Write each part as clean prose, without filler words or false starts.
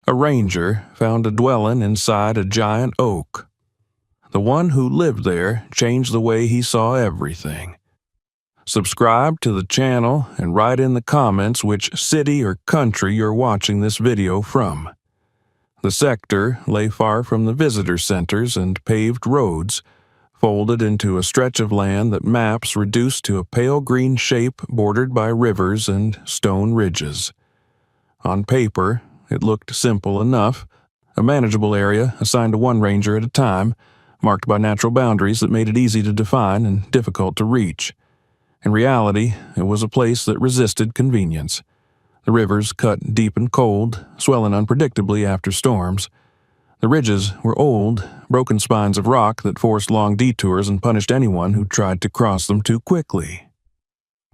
A ranger found a dwelling inside a giant oak. The one who lived there changed the way he saw everything. Subscribe to the channel and write in the comments which city or country you're watching this video from. The sector lay far from the visitor centers and paved roads, folded into a stretch of land that maps reduced to a pale green shape bordered by rivers and stone ridges. On paper, it looked simple enough, a manageable area assigned to one ranger at a time, marked by natural boundaries that made it easy to define and difficult to reach. In reality, it was a place that resisted convenience. The rivers cut deep and cold, swelling unpredictably after storms. The ridges were old, broken spines of rock that forced long detours and punished anyone who tried to cross them too quickly.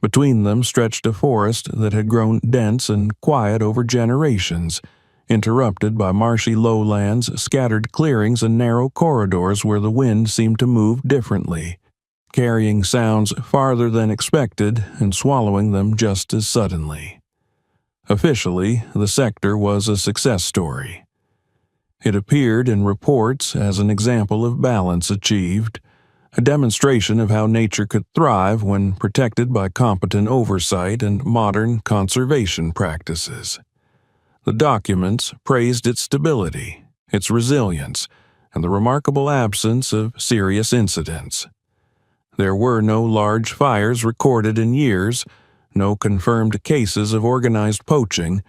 Between them stretched a forest that had grown dense and quiet over generations, interrupted by marshy lowlands, scattered clearings, and narrow corridors where the wind seemed to move differently, carrying sounds farther than expected and swallowing them just as suddenly. Officially, the sector was a success story. It appeared in reports as an example of balance achieved, a demonstration of how nature could thrive when protected by competent oversight and modern conservation practices. The documents praised its stability, its resilience, and the remarkable absence of serious incidents. There were no large fires recorded in years, no confirmed cases of organized poaching,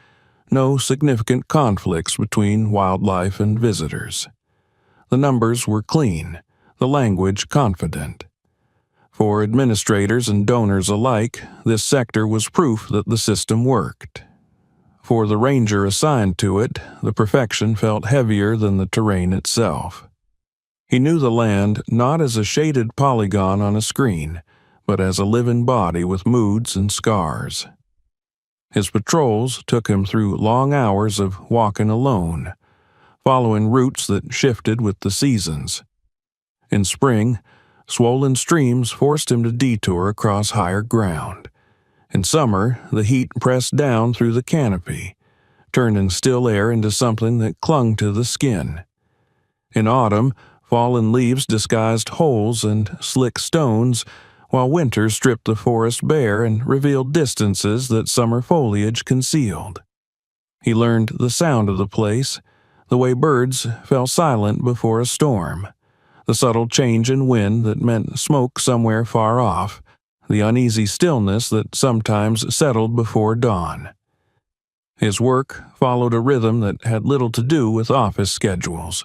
no significant conflicts between wildlife and visitors. The numbers were clean, the language confident. For administrators and donors alike, this sector was proof that the system worked. For the ranger assigned to it, the perfection felt heavier than the terrain itself. He knew the land not as a shaded polygon on a screen, but as a living body with moods and scars. His patrols took him through long hours of walking alone, following routes that shifted with the seasons. In spring, swollen streams forced him to detour across higher ground. In summer, the heat pressed down through the canopy, turning still air into something that clung to the skin. In autumn, fallen leaves disguised holes and slick stones, while winter stripped the forest bare and revealed distances that summer foliage concealed. He learned the sound of the place, the way birds fell silent before a storm, the subtle change in wind that meant smoke somewhere far off, the uneasy stillness that sometimes settled before dawn. His work followed a rhythm that had little to do with office schedules.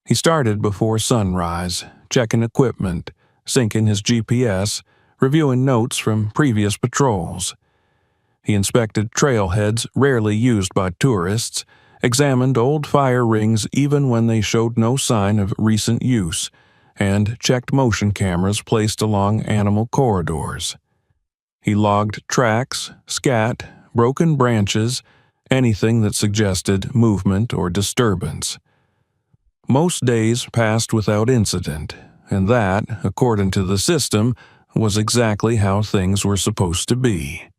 He started before sunrise, checking equipment, syncing his GPS, reviewing notes from previous patrols. He inspected trailheads rarely used by tourists, examined old fire rings even when they showed no sign of recent use, and checked motion cameras placed along animal corridors. He logged tracks, scat, broken branches, anything that suggested movement or disturbance. Most days passed without incident, and that, according to the system, was exactly how things were supposed to be.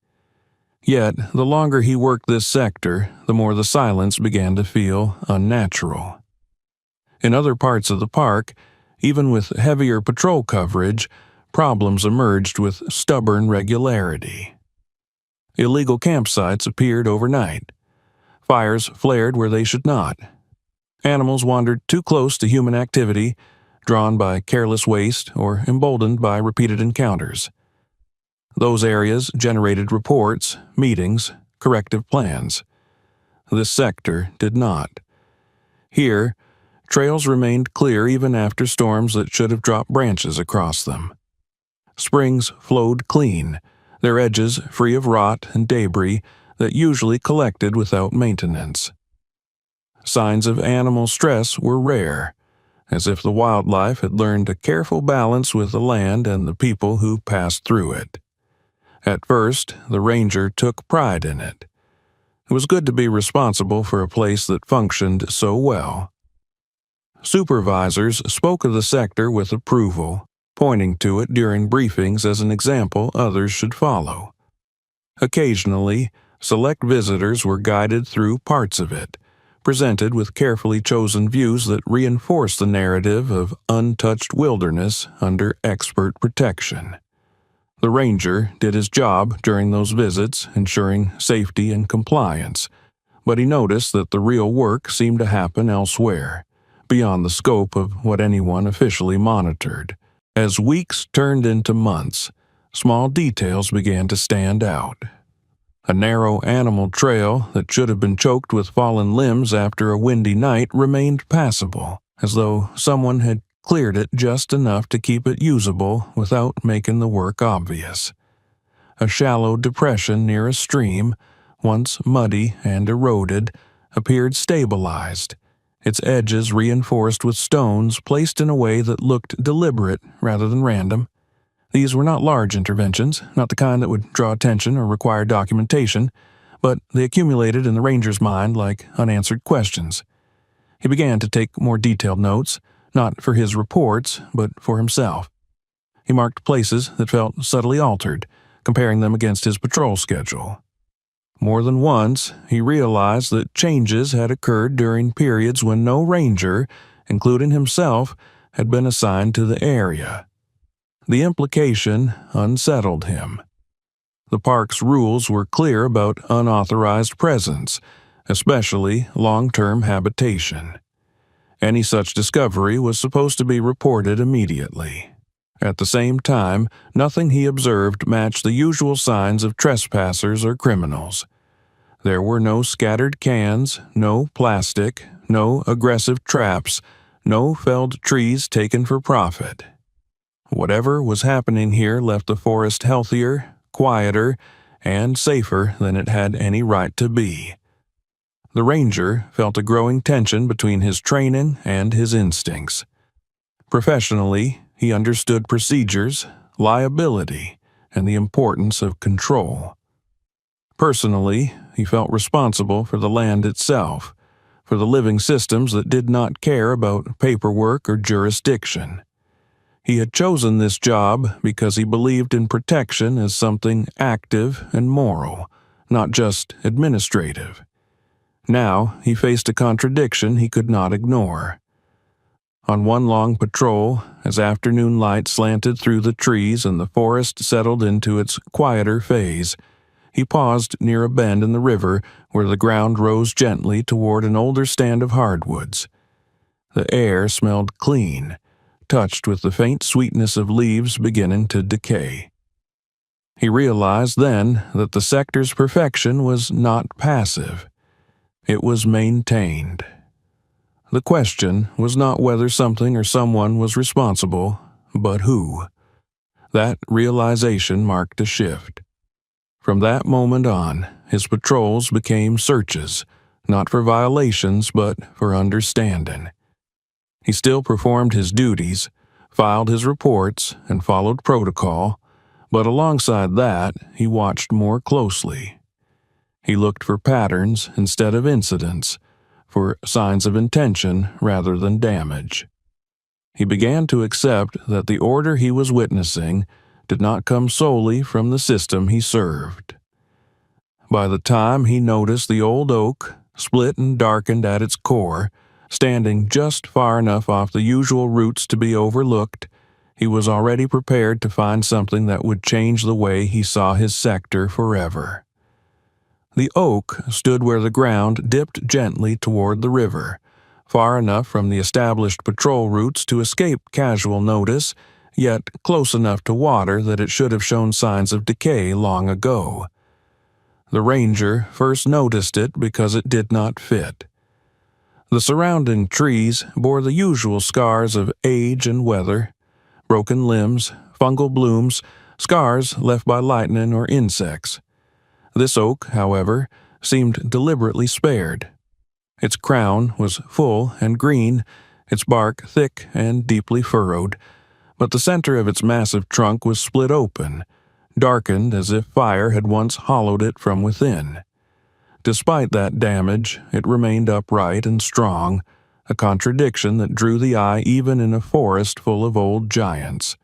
Yet, the longer he worked this sector, the more the silence began to feel unnatural. In other parts of the park, even with heavier patrol coverage, problems emerged with stubborn regularity. Illegal campsites appeared overnight. Fires flared where they should not. Animals wandered too close to human activity, drawn by careless waste or emboldened by repeated encounters. Those areas generated reports, meetings, corrective plans. This sector did not. Here, trails remained clear even after storms that should have dropped branches across them. Springs flowed clean, their edges free of rot and debris that usually collected without maintenance. Signs of animal stress were rare, as if the wildlife had learned a careful balance with the land and the people who passed through it. At first, the ranger took pride in it. It was good to be responsible for a place that functioned so well. Supervisors spoke of the sector with approval, pointing to it during briefings as an example others should follow. Occasionally, select visitors were guided through parts of it, presented with carefully chosen views that reinforce the narrative of untouched wilderness under expert protection. The ranger did his job during those visits, ensuring safety and compliance, but he noticed that the real work seemed to happen elsewhere, beyond the scope of what anyone officially monitored. As weeks turned into months, small details began to stand out. A narrow animal trail that should have been choked with fallen limbs after a windy night remained passable, as though someone had cleared it just enough to keep it usable without making the work obvious. A shallow depression near a stream, once muddy and eroded, appeared stabilized, its edges reinforced with stones placed in a way that looked deliberate rather than random. These were not large interventions, not the kind that would draw attention or require documentation, but they accumulated in the ranger's mind like unanswered questions. He began to take more detailed notes, not for his reports, but for himself. He marked places that felt subtly altered, comparing them against his patrol schedule. More than once, he realized that changes had occurred during periods when no ranger, including himself, had been assigned to the area. The implication unsettled him. The park's rules were clear about unauthorized presence, especially long-term habitation. Any such discovery was supposed to be reported immediately. At the same time, nothing he observed matched the usual signs of trespassers or criminals. There were no scattered cans, no plastic, no aggressive traps, no felled trees taken for profit. Whatever was happening here left the forest healthier, quieter, and safer than it had any right to be. The ranger felt a growing tension between his training and his instincts. Professionally, he understood procedures, liability, and the importance of control. Personally, he felt responsible for the land itself, for the living systems that did not care about paperwork or jurisdiction. He had chosen this job because he believed in protection as something active and moral, not just administrative. Now he faced a contradiction he could not ignore. On one long patrol, as afternoon light slanted through the trees and the forest settled into its quieter phase, he paused near a bend in the river where the ground rose gently toward an older stand of hardwoods. The air smelled clean, touched with the faint sweetness of leaves beginning to decay. He realized then that the sector's perfection was not passive. It was maintained. The question was not whether something or someone was responsible, but who. That realization marked a shift. From that moment on, his patrols became searches, not for violations but for understanding. He still performed his duties, filed his reports, and followed protocol, but alongside that, he watched more closely. He looked for patterns instead of incidents, for signs of intention rather than damage. He began to accept that the order he was witnessing did not come solely from the system he served. By the time he noticed the old oak, split and darkened at its core, standing just far enough off the usual routes to be overlooked, he was already prepared to find something that would change the way he saw his sector forever. The oak stood where the ground dipped gently toward the river, far enough from the established patrol routes to escape casual notice, yet close enough to water that it should have shown signs of decay long ago. The ranger first noticed it because it did not fit. The surrounding trees bore the usual scars of age and weather: broken limbs, fungal blooms, scars left by lightning or insects. This oak, however, seemed deliberately spared. Its crown was full and green, its bark thick and deeply furrowed, but the center of its massive trunk was split open, darkened as if fire had once hollowed it from within. Despite that damage, it remained upright and strong, a contradiction that drew the eye even in a forest full of old giants.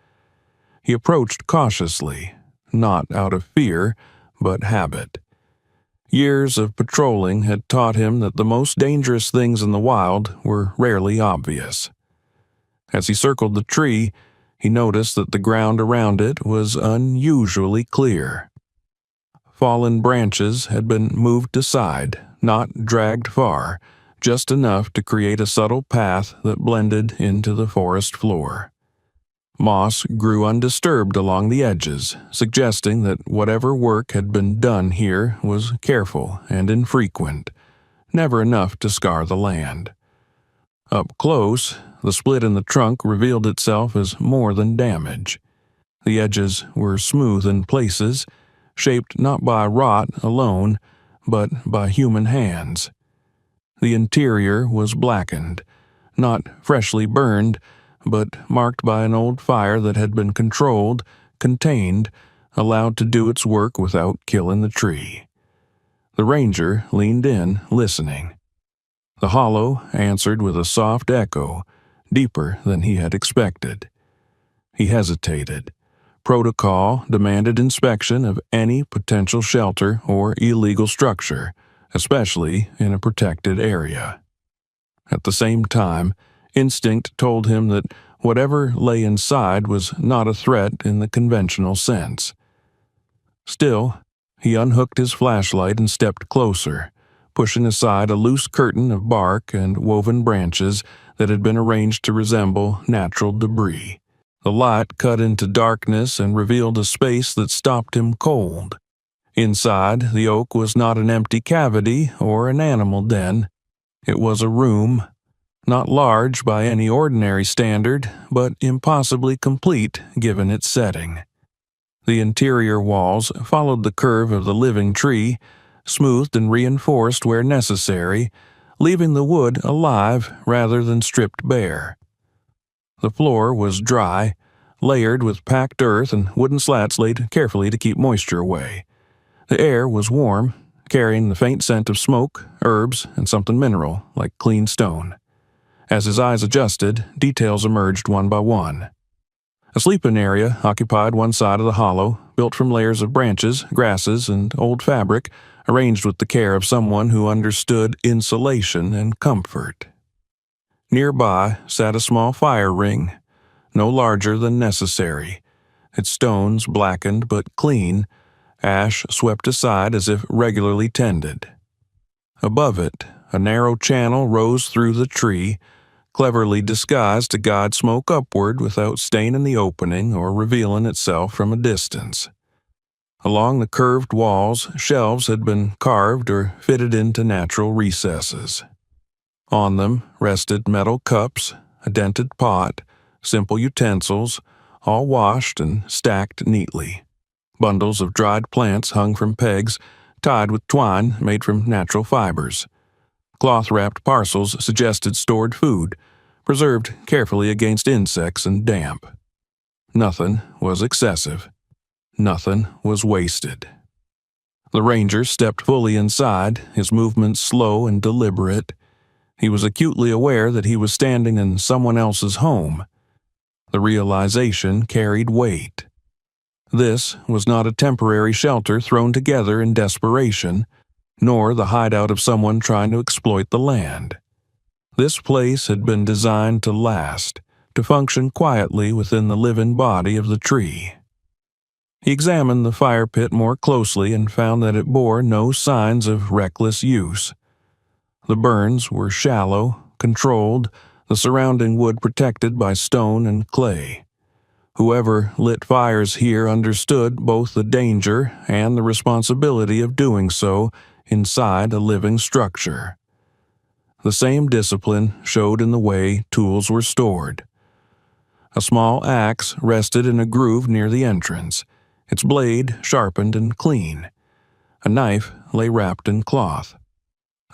He approached cautiously, not out of fear, but habit. Years of patrolling had taught him that the most dangerous things in the wild were rarely obvious. As he circled the tree, he noticed that the ground around it was unusually clear. Fallen branches had been moved aside, not dragged far, just enough to create a subtle path that blended into the forest floor. Moss grew undisturbed along the edges, suggesting that whatever work had been done here was careful and infrequent, never enough to scar the land. Up close, the split in the trunk revealed itself as more than damage. The edges were smooth in places, shaped not by rot alone, but by human hands. The interior was blackened, not freshly burned, but marked by an old fire that had been controlled, contained, allowed to do its work without killing the tree. The ranger leaned in, listening. The hollow answered with a soft echo, deeper than he had expected. He hesitated. Protocol demanded inspection of any potential shelter or illegal structure, especially in a protected area. At the same time, instinct told him that whatever lay inside was not a threat in the conventional sense. Still, he unhooked his flashlight and stepped closer, pushing aside a loose curtain of bark and woven branches that had been arranged to resemble natural debris. The light cut into darkness and revealed a space that stopped him cold. Inside, the oak was not an empty cavity or an animal den. It was a room, not large by any ordinary standard, but impossibly complete given its setting. The interior walls followed the curve of the living tree, smoothed and reinforced where necessary, leaving the wood alive rather than stripped bare. The floor was dry, layered with packed earth and wooden slats laid carefully to keep moisture away. The air was warm, carrying the faint scent of smoke, herbs, and something mineral, like clean stone. As his eyes adjusted, details emerged one by one. A sleeping area occupied one side of the hollow, built from layers of branches, grasses, and old fabric, arranged with the care of someone who understood insulation and comfort. Nearby sat a small fire ring, no larger than necessary, its stones blackened but clean, ash swept aside as if regularly tended. Above it, a narrow channel rose through the tree, cleverly disguised to guide smoke upward without staining the opening or revealing itself from a distance. Along the curved walls, shelves had been carved or fitted into natural recesses. On them rested metal cups, a dented pot, simple utensils, all washed and stacked neatly. Bundles of dried plants hung from pegs, tied with twine made from natural fibers. Cloth-wrapped parcels suggested stored food, preserved carefully against insects and damp. Nothing was excessive. Nothing was wasted. The ranger stepped fully inside, his movements slow and deliberate. He was acutely aware that he was standing in someone else's home. The realization carried weight. This was not a temporary shelter thrown together in desperation, nor the hideout of someone trying to exploit the land. This place had been designed to last, to function quietly within the living body of the tree. He examined the fire pit more closely and found that it bore no signs of reckless use. The burns were shallow, controlled, the surrounding wood protected by stone and clay. Whoever lit fires here understood both the danger and the responsibility of doing so inside a living structure. The same discipline showed in the way tools were stored. A small axe rested in a groove near the entrance, its blade sharpened and clean. A knife lay wrapped in cloth.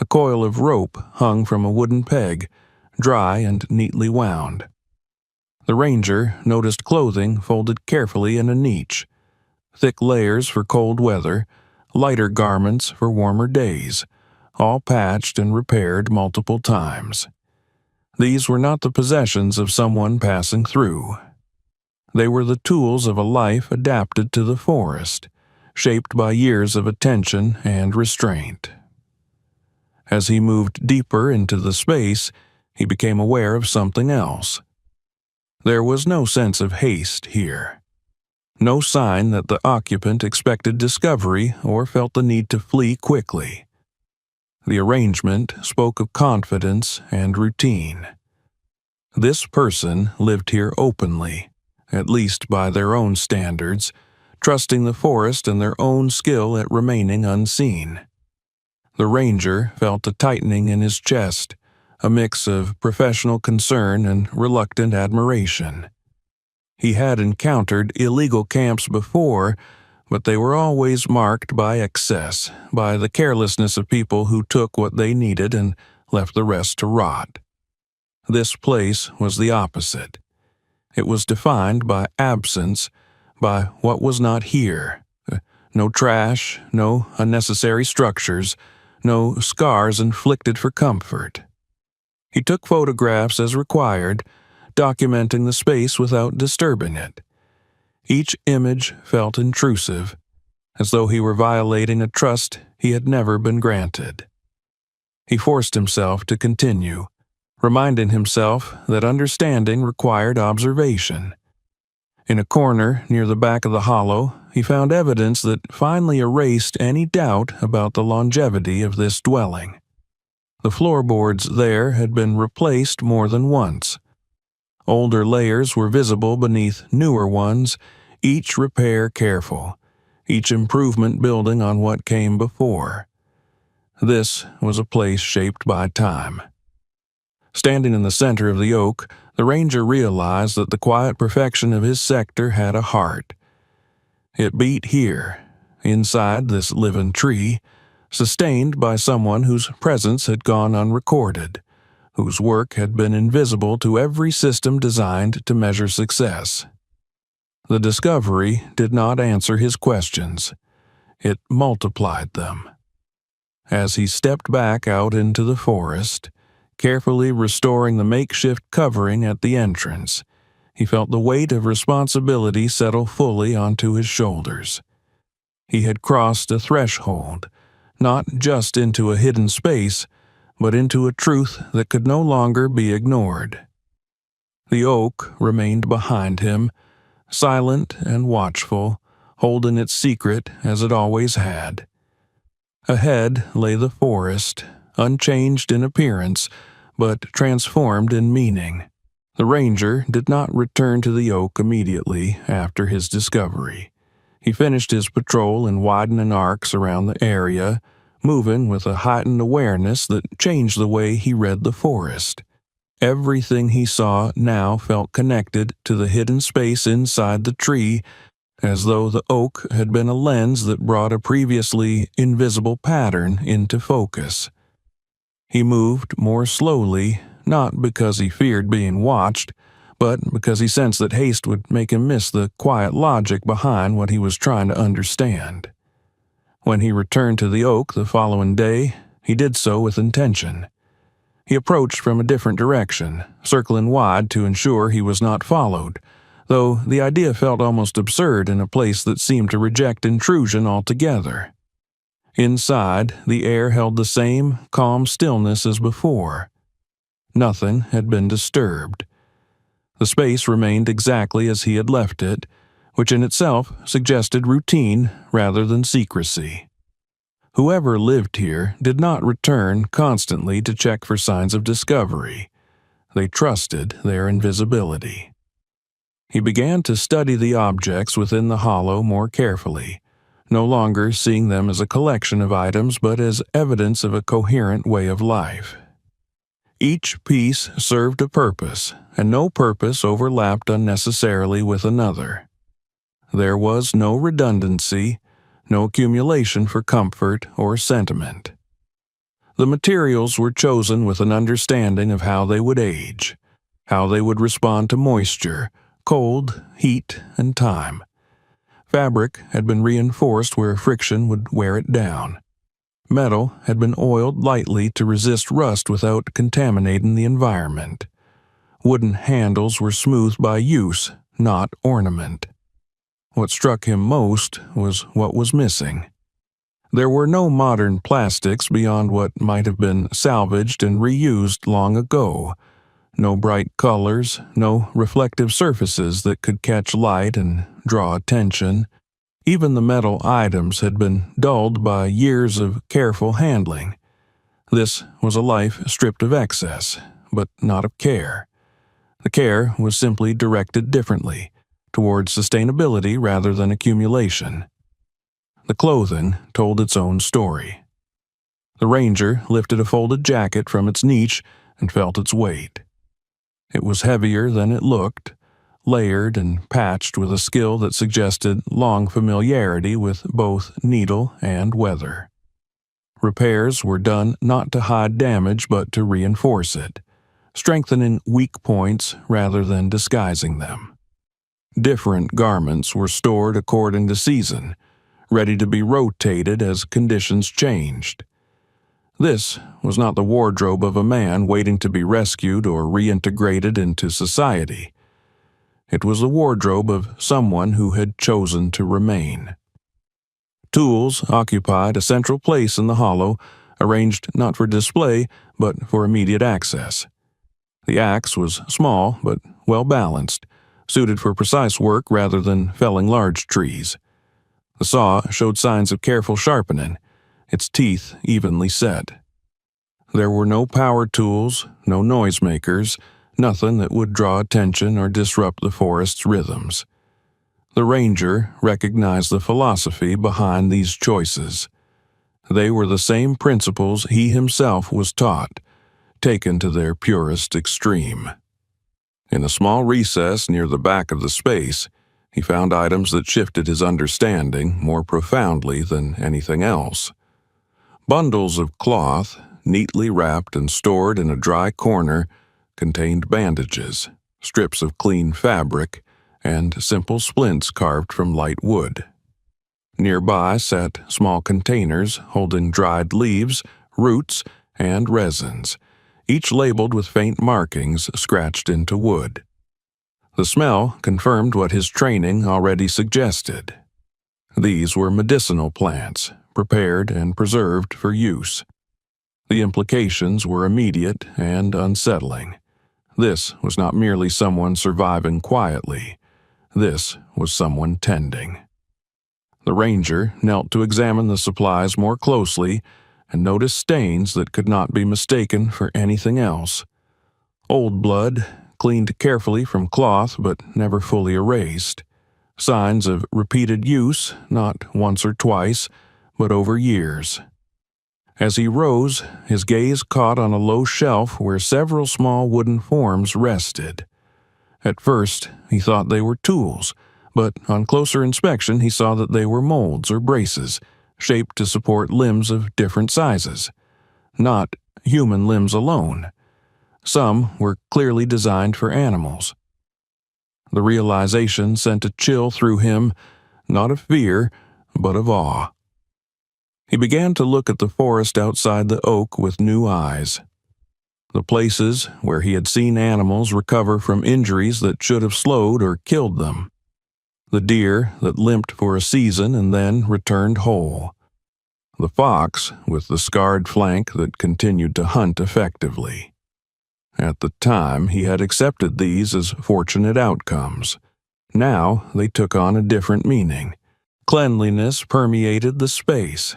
A coil of rope hung from a wooden peg, dry and neatly wound. The ranger noticed clothing folded carefully in a niche, thick layers for cold weather, lighter garments for warmer days, all patched and repaired multiple times. These were not the possessions of someone passing through. They were the tools of a life adapted to the forest, shaped by years of attention and restraint. As he moved deeper into the space, he became aware of something else. There was no sense of haste here. No sign that the occupant expected discovery or felt the need to flee quickly. The arrangement spoke of confidence and routine. This person lived here openly, at least by their own standards, trusting the forest and their own skill at remaining unseen. The ranger felt a tightening in his chest, a mix of professional concern and reluctant admiration. He had encountered illegal camps before, but they were always marked by excess, by the carelessness of people who took what they needed and left the rest to rot. This place was the opposite. It was defined by absence, by what was not here. No trash, no unnecessary structures, no scars inflicted for comfort. He took photographs as required, documenting the space without disturbing it. Each image felt intrusive, as though he were violating a trust he had never been granted. He forced himself to continue, reminding himself that understanding required observation. In a corner near the back of the hollow, he found evidence that finally erased any doubt about the longevity of this dwelling. The floorboards there had been replaced more than once. Older layers were visible beneath newer ones, each repair careful, each improvement building on what came before. This was a place shaped by time. Standing in the center of the oak, the ranger realized that the quiet perfection of his sector had a heart. It beat here, inside this living tree, sustained by someone whose presence had gone unrecorded, whose work had been invisible to every system designed to measure success. The discovery did not answer his questions. It multiplied them. As he stepped back out into the forest, carefully restoring the makeshift covering at the entrance, he felt the weight of responsibility settle fully onto his shoulders. He had crossed a threshold, not just into a hidden space, but into a truth that could no longer be ignored. The oak remained behind him, silent and watchful, holding its secret as it always had. Ahead lay the forest, unchanged in appearance, but transformed in meaning. The ranger did not return to the oak immediately after his discovery. He finished his patrol in widening arcs around the area, moving with a heightened awareness that changed the way he read the forest. Everything he saw now felt connected to the hidden space inside the tree, as though the oak had been a lens that brought a previously invisible pattern into focus. He moved more slowly, not because he feared being watched, but because he sensed that haste would make him miss the quiet logic behind what he was trying to understand. When he returned to the oak the following day, he did so with intention. He approached from a different direction, circling wide to ensure he was not followed, though the idea felt almost absurd in a place that seemed to reject intrusion altogether. Inside, the air held the same calm stillness as before. Nothing had been disturbed. The space remained exactly as he had left it, which in itself suggested routine rather than secrecy. Whoever lived here did not return constantly to check for signs of discovery. They trusted their invisibility. He began to study the objects within the hollow more carefully, no longer seeing them as a collection of items but as evidence of a coherent way of life. Each piece served a purpose, and no purpose overlapped unnecessarily with another. There was no redundancy, no accumulation for comfort or sentiment. The materials were chosen with an understanding of how they would age, how they would respond to moisture, cold, heat, and time. Fabric had been reinforced where friction would wear it down. Metal had been oiled lightly to resist rust without contaminating the environment. Wooden handles were smoothed by use, not ornament. What struck him most was what was missing. There were no modern plastics beyond what might have been salvaged and reused long ago. No bright colors, no reflective surfaces that could catch light and draw attention. Even the metal items had been dulled by years of careful handling. This was a life stripped of excess, but not of care. The care was simply directed differently, towards sustainability rather than accumulation. The clothing told its own story. The ranger lifted a folded jacket from its niche and felt its weight. It was heavier than it looked, layered and patched with a skill that suggested long familiarity with both needle and weather. Repairs were done not to hide damage but to reinforce it, strengthening weak points rather than disguising them. Different garments were stored according to season, ready to be rotated as conditions changed. This was not the wardrobe of a man waiting to be rescued or reintegrated into society. It was the wardrobe of someone who had chosen to remain. Tools occupied a central place in the hollow, arranged not for display but for immediate access. The axe was small but well balanced, suited for precise work rather than felling large trees. The saw showed signs of careful sharpening, its teeth evenly set. There were no power tools, no noisemakers, nothing that would draw attention or disrupt the forest's rhythms. The ranger recognized the philosophy behind these choices. They were the same principles he himself was taught, taken to their purest extreme. In a small recess near the back of the space, he found items that shifted his understanding more profoundly than anything else. Bundles of cloth, neatly wrapped and stored in a dry corner, contained bandages, strips of clean fabric, and simple splints carved from light wood. Nearby sat small containers holding dried leaves, roots, and resins, each labeled with faint markings scratched into wood. The smell confirmed what his training already suggested. These were medicinal plants, prepared and preserved for use. The implications were immediate and unsettling. This was not merely someone surviving quietly. This was someone tending. The ranger knelt to examine the supplies more closely and noticed stains that could not be mistaken for anything else. Old blood, cleaned carefully from cloth but never fully erased. Signs of repeated use, not once or twice, but over years. As he rose, his gaze caught on a low shelf where several small wooden forms rested. At first, he thought they were tools, but on closer inspection he saw that they were molds or braces, shaped to support limbs of different sizes. Not human limbs alone. Some were clearly designed for animals. The realization sent a chill through him, not of fear, but of awe. He began to look at the forest outside the oak with new eyes. The places where he had seen animals recover from injuries that should have slowed or killed them. The deer that limped for a season and then returned whole. The fox with the scarred flank that continued to hunt effectively. At the time, he had accepted these as fortunate outcomes. Now they took on a different meaning. Cleanliness permeated the space.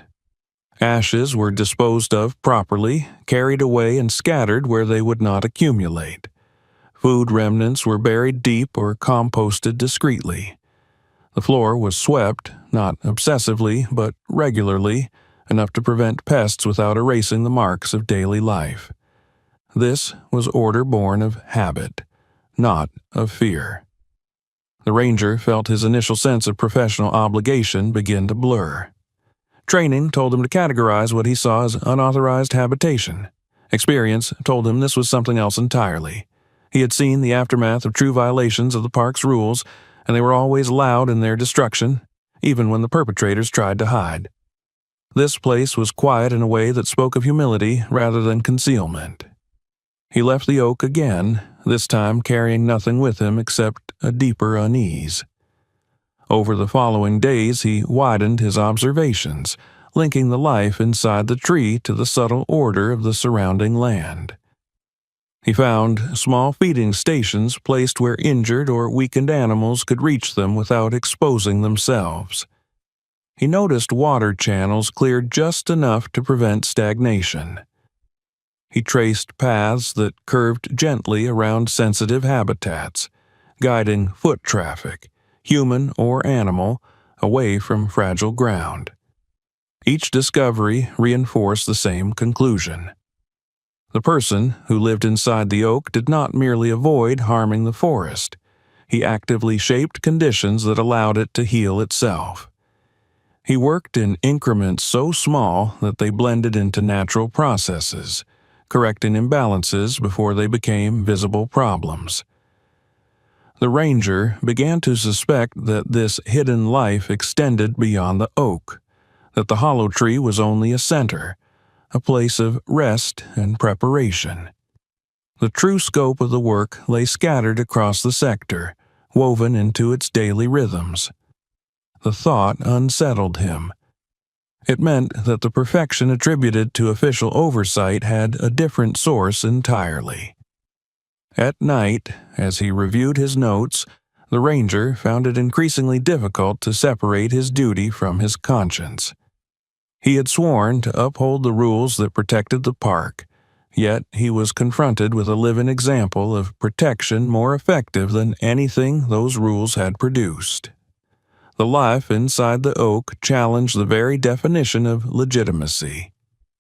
Ashes were disposed of properly, carried away and scattered where they would not accumulate. Food remnants were buried deep or composted discreetly. The floor was swept, not obsessively, but regularly, enough to prevent pests without erasing the marks of daily life. This was order born of habit, not of fear. The ranger felt his initial sense of professional obligation begin to blur. Training told him to categorize what he saw as unauthorized habitation. Experience told him this was something else entirely. He had seen the aftermath of true violations of the park's rules, and they were always loud in their destruction, even when the perpetrators tried to hide. This place was quiet in a way that spoke of humility rather than concealment. He left the oak again, this time carrying nothing with him except a deeper unease. Over the following days, he widened his observations, linking the life inside the tree to the subtle order of the surrounding land. He found small feeding stations placed where injured or weakened animals could reach them without exposing themselves. He noticed water channels cleared just enough to prevent stagnation. He traced paths that curved gently around sensitive habitats, guiding foot traffic, human or animal, away from fragile ground. Each discovery reinforced the same conclusion. The person who lived inside the oak did not merely avoid harming the forest. He actively shaped conditions that allowed it to heal itself. He worked in increments so small that they blended into natural processes, correcting imbalances before they became visible problems. The ranger began to suspect that this hidden life extended beyond the oak, that the hollow tree was only a center, a place of rest and preparation. The true scope of the work lay scattered across the sector, woven into its daily rhythms. The thought unsettled him. It meant that the perfection attributed to official oversight had a different source entirely. At night, as he reviewed his notes, the ranger found it increasingly difficult to separate his duty from his conscience. He had sworn to uphold the rules that protected the park, yet he was confronted with a living example of protection more effective than anything those rules had produced. The life inside the oak challenged the very definition of legitimacy.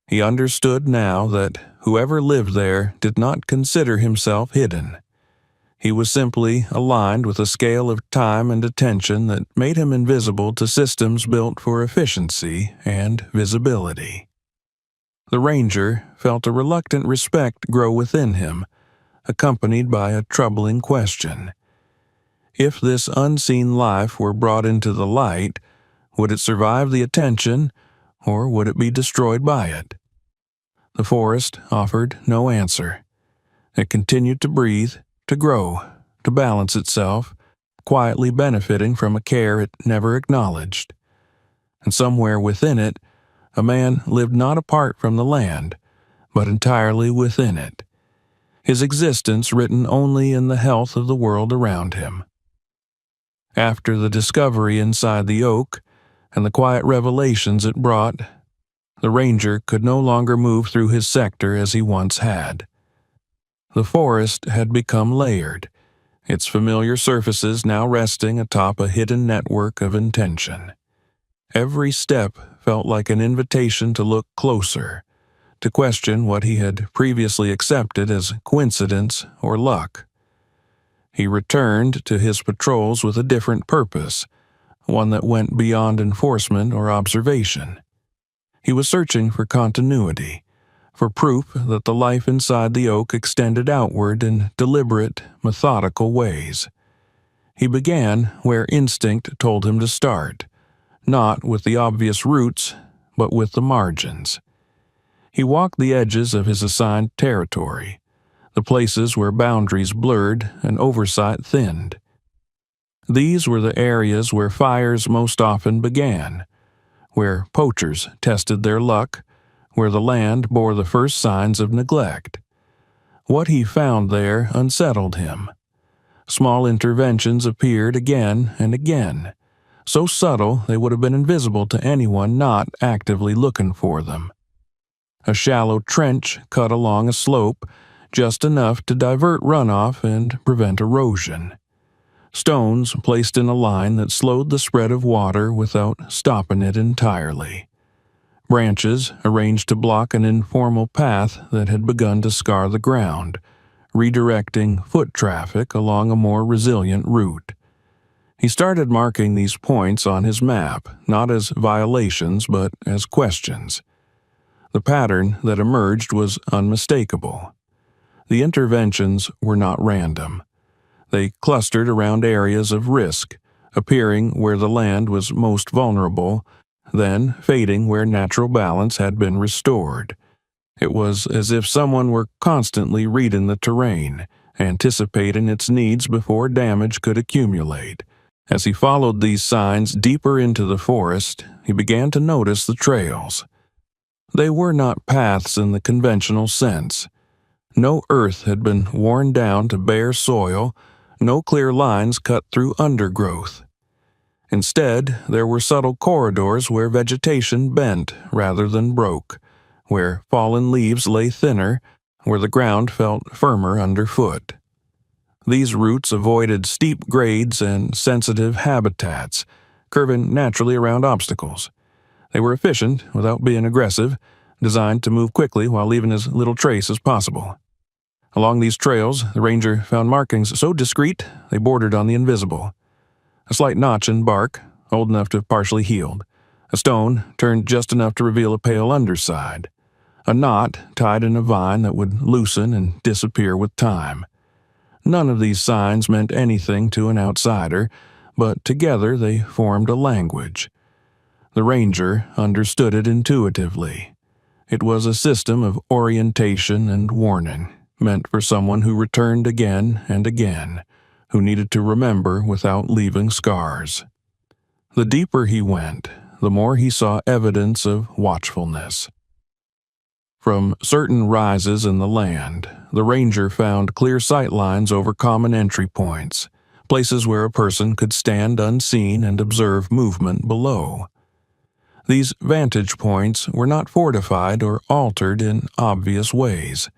He understood now that whoever lived there did not consider himself hidden. He was simply aligned with a scale of time and attention that made him invisible to systems built for efficiency and visibility. The ranger felt a reluctant respect grow within him, accompanied by a troubling question. If this unseen life were brought into the light, would it survive the attention, or would it be destroyed by it? The forest offered no answer. It continued to breathe, to grow, to balance itself, quietly benefiting from a care it never acknowledged. And somewhere within it, a man lived not apart from the land, but entirely within it, his existence written only in the health of the world around him. After the discovery inside the oak and the quiet revelations it brought, the ranger could no longer move through his sector as he once had. The forest had become layered, its familiar surfaces now resting atop a hidden network of intention. Every step felt like an invitation to look closer, to question what he had previously accepted as coincidence or luck. He returned to his patrols with a different purpose, one that went beyond enforcement or observation. He was searching for continuity, for proof that the life inside the oak extended outward in deliberate, methodical ways. He began where instinct told him to start, not with the obvious roots, but with the margins. He walked the edges of his assigned territory, the places where boundaries blurred and oversight thinned. These were the areas where fires most often began, where poachers tested their luck, where the land bore the first signs of neglect. What he found there unsettled him. Small interventions appeared again and again, so subtle they would have been invisible to anyone not actively looking for them. A shallow trench cut along a slope, just enough to divert runoff and prevent erosion. Stones placed in a line that slowed the spread of water without stopping it entirely. Branches arranged to block an informal path that had begun to scar the ground, redirecting foot traffic along a more resilient route. He started marking these points on his map, not as violations but as questions. The pattern that emerged was unmistakable. The interventions were not random. They clustered around areas of risk, appearing where the land was most vulnerable, then fading where natural balance had been restored. It was as if someone were constantly reading the terrain, anticipating its needs before damage could accumulate, As he followed these signs deeper into the forest, he began to notice the trails. They were not paths in the conventional sense. No earth had been worn down to bare soil, no clear lines cut through undergrowth. Instead, there were subtle corridors where vegetation bent rather than broke, where fallen leaves lay thinner, where the ground felt firmer underfoot. These routes avoided steep grades and sensitive habitats, curving naturally around obstacles. They were efficient without being aggressive, designed to move quickly while leaving as little trace as possible. Along these trails, the ranger found markings so discreet they bordered on the invisible. A slight notch in bark, old enough to have partially healed. A stone turned just enough to reveal a pale underside. A knot tied in a vine that would loosen and disappear with time. None of these signs meant anything to an outsider, but together they formed a language. The ranger understood it intuitively. It was a system of orientation and warning, meant for someone who returned again and again, who needed to remember without leaving scars. The deeper he went, the more he saw evidence of watchfulness. From certain rises in the land, the ranger found clear sight lines over common entry points, places where a person could stand unseen and observe movement below. These vantage points were not fortified or altered in obvious ways.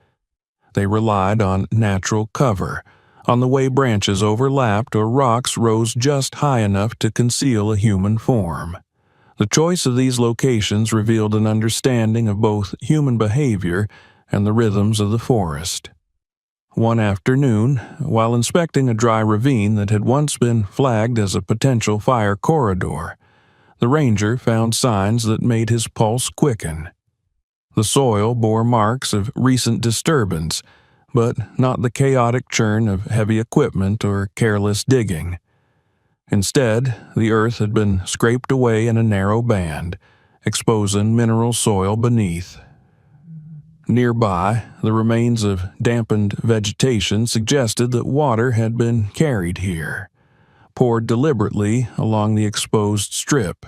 They relied on natural cover, on the way branches overlapped or rocks rose just high enough to conceal a human form. The choice of these locations revealed an understanding of both human behavior and the rhythms of the forest. One afternoon, while inspecting a dry ravine that had once been flagged as a potential fire corridor, the ranger found signs that made his pulse quicken. The soil bore marks of recent disturbance, but not the chaotic churn of heavy equipment or careless digging. Instead, the earth had been scraped away in a narrow band, exposing mineral soil beneath. Nearby, the remains of dampened vegetation suggested that water had been carried here, poured deliberately along the exposed strip.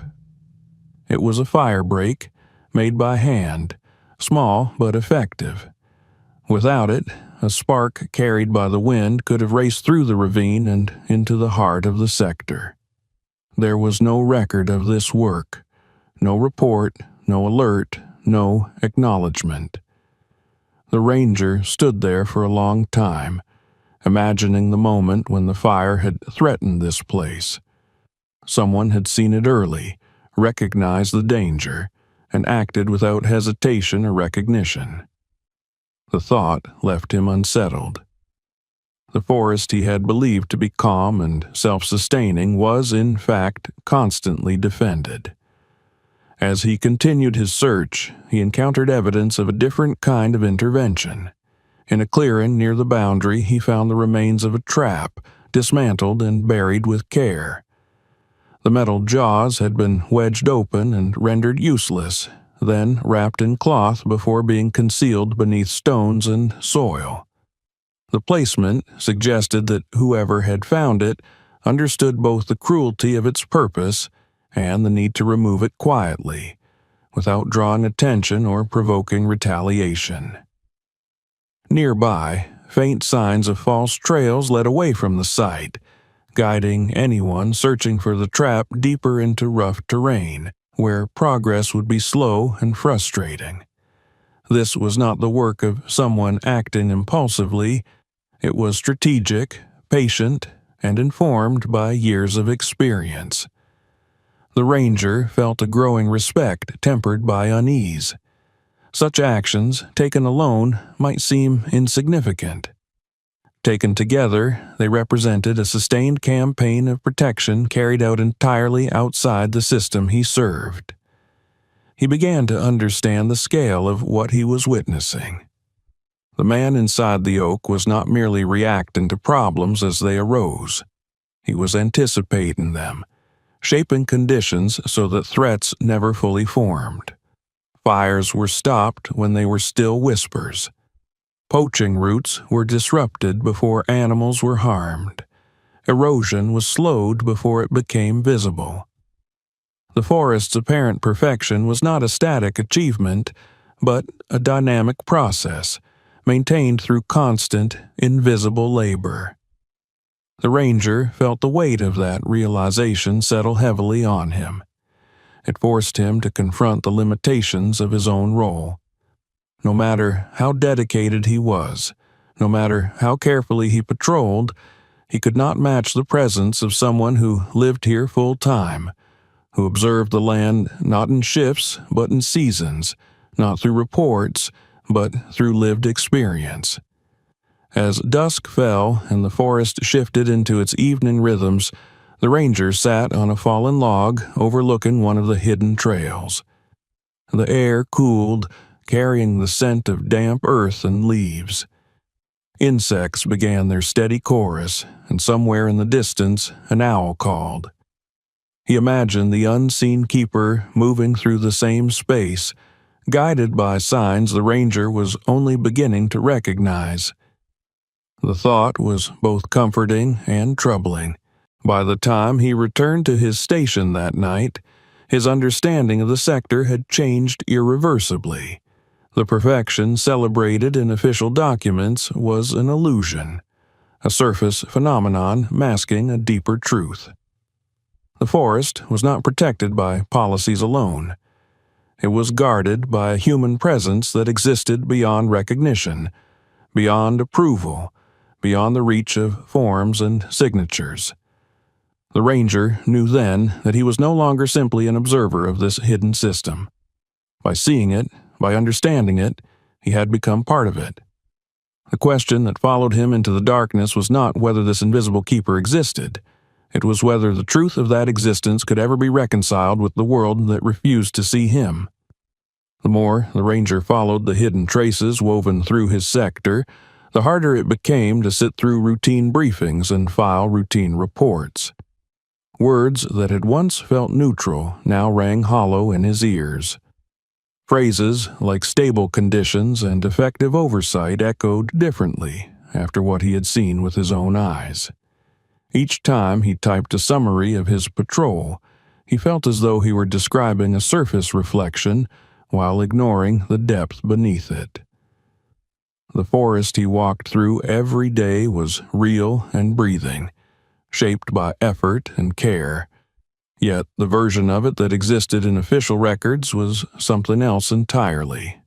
It was a fire break, made by hand, small but effective. Without it, a spark carried by the wind could have raced through the ravine and into the heart of the sector. There was no record of this work, no report, no alert, no acknowledgement. The ranger stood there for a long time, imagining the moment when the fire had threatened this place. Someone had seen it early, recognized the danger, and acted without hesitation or recognition. The thought left him unsettled. The forest he had believed to be calm and self-sustaining was, in fact, constantly defended. As he continued his search, he encountered evidence of a different kind of intervention. In a clearing near the boundary, he found the remains of a trap, dismantled and buried with care. The metal jaws had been wedged open and rendered useless, then wrapped in cloth before being concealed beneath stones and soil. The placement suggested that whoever had found it understood both the cruelty of its purpose and the need to remove it quietly, without drawing attention or provoking retaliation. Nearby, faint signs of false trails led away from the site, guiding anyone searching for the trap deeper into rough terrain, where progress would be slow and frustrating. This was not the work of someone acting impulsively. It was strategic, patient, and informed by years of experience. The ranger felt a growing respect tempered by unease. Such actions, taken alone, might seem insignificant. Taken together, they represented a sustained campaign of protection carried out entirely outside the system he served. He began to understand the scale of what he was witnessing. The man inside the oak was not merely reacting to problems as they arose. He was anticipating them, shaping conditions so that threats never fully formed. Fires were stopped when they were still whispers. Poaching routes were disrupted before animals were harmed, Erosion was slowed before it became visible. The forest's apparent perfection was not a static achievement, but a dynamic process, maintained through constant, invisible labor. The ranger felt the weight of that realization settle heavily on him. It forced him to confront the limitations of his own role. No matter how dedicated he was, no matter how carefully he patrolled, he could not match the presence of someone who lived here full-time, who observed the land not in shifts but in seasons, not through reports but through lived experience. As dusk fell and the forest shifted into its evening rhythms, the ranger sat on a fallen log overlooking one of the hidden trails. The air cooled, carrying the scent of damp earth and leaves. Insects began their steady chorus, and somewhere in the distance an owl called. He imagined the unseen keeper moving through the same space, guided by signs the ranger was only beginning to recognize. The thought was both comforting and troubling. By the time he returned to his station that night, his understanding of the sector had changed irreversibly. The perfection celebrated in official documents was an illusion, a surface phenomenon masking a deeper truth. The forest was not protected by policies alone. It was guarded by a human presence that existed beyond recognition, beyond approval, beyond the reach of forms and signatures. The ranger knew then that he was no longer simply an observer of this hidden system. By seeing it, by understanding it, he had become part of it. The question that followed him into the darkness was not whether this invisible keeper existed. It was whether the truth of that existence could ever be reconciled with the world that refused to see him. The more the ranger followed the hidden traces woven through his sector, the harder it became to sit through routine briefings and file routine reports. Words that had once felt neutral now rang hollow in his ears. Phrases like stable conditions and effective oversight echoed differently after what he had seen with his own eyes. Each time he typed a summary of his patrol, he felt as though he were describing a surface reflection while ignoring the depth beneath it. The forest he walked through every day was real and breathing, shaped by effort and care. Yet the version of it that existed in official records was something else entirely.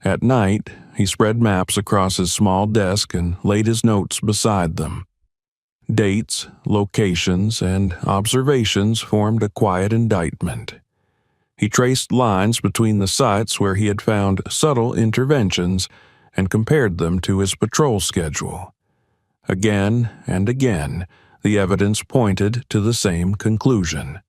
At night, he spread maps across his small desk and laid his notes beside them. Dates, locations, and observations formed a quiet indictment. He traced lines between the sites where he had found subtle interventions and compared them to his patrol schedule. Again and again, the evidence pointed to the same conclusion.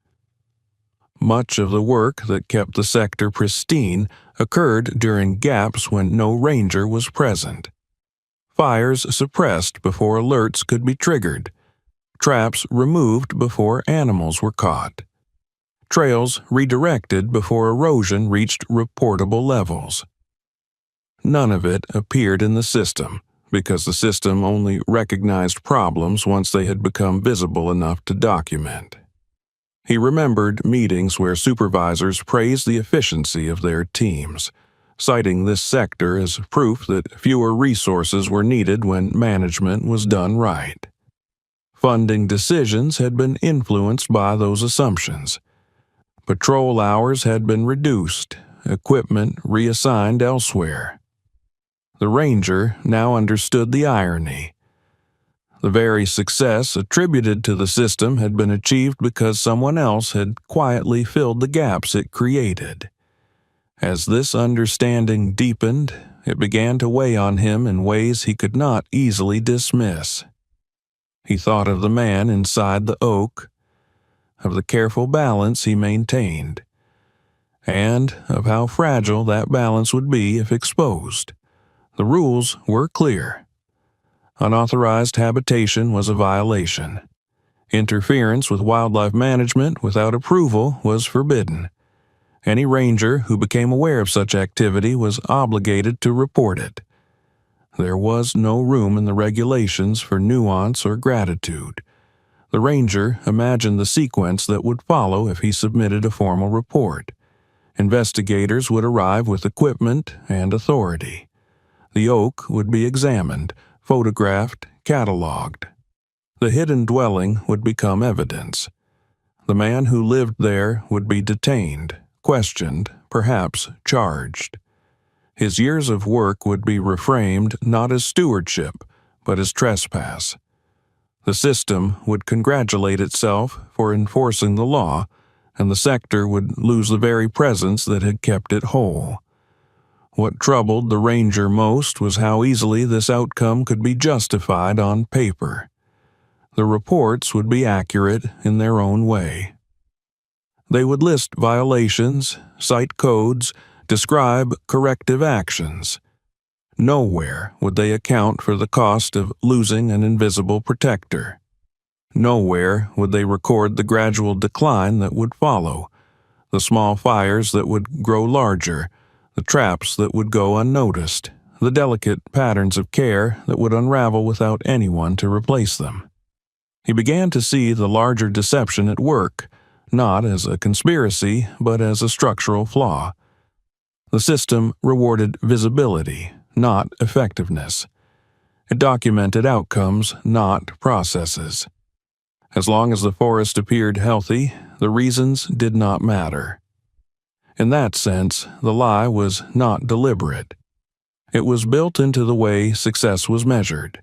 Much of the work that kept the sector pristine occurred during gaps when no ranger was present. Fires suppressed before alerts could be triggered. Traps removed before animals were caught. Trails redirected before erosion reached reportable levels. None of it appeared in the system, because the system only recognized problems once they had become visible enough to document. He remembered meetings where supervisors praised the efficiency of their teams, citing this sector as proof that fewer resources were needed when management was done right. Funding decisions had been influenced by those assumptions. Patrol hours had been reduced, equipment reassigned elsewhere. The ranger now understood the irony. The very success attributed to the system had been achieved because someone else had quietly filled the gaps it created. As this understanding deepened, it began to weigh on him in ways he could not easily dismiss. He thought of the man inside the oak, of the careful balance he maintained, and of how fragile that balance would be if exposed. The rules were clear. Unauthorized habitation was a violation. Interference with wildlife management without approval was forbidden. Any ranger who became aware of such activity was obligated to report it. There was no room in the regulations for nuance or gratitude. The ranger imagined the sequence that would follow if he submitted a formal report. Investigators would arrive with equipment and authority. The oak would be examined, photographed, cataloged. The hidden dwelling would become evidence. The man who lived there would be detained, questioned, perhaps charged. His years of work would be reframed not as stewardship, but as trespass. The system would congratulate itself for enforcing the law, and the sector would lose the very presence that had kept it whole. What troubled the ranger most was how easily this outcome could be justified on paper. The reports would be accurate in their own way. They would list violations, cite codes, describe corrective actions. Nowhere would they account for the cost of losing an invisible protector. Nowhere would they record the gradual decline that would follow, the small fires that would grow larger, the traps that would go unnoticed, the delicate patterns of care that would unravel without anyone to replace them. He began to see the larger deception at work, not as a conspiracy, but as a structural flaw. The system rewarded visibility, not effectiveness. It documented outcomes, not processes. As long as the forest appeared healthy, the reasons did not matter. In that sense, the lie was not deliberate. It was built into the way success was measured.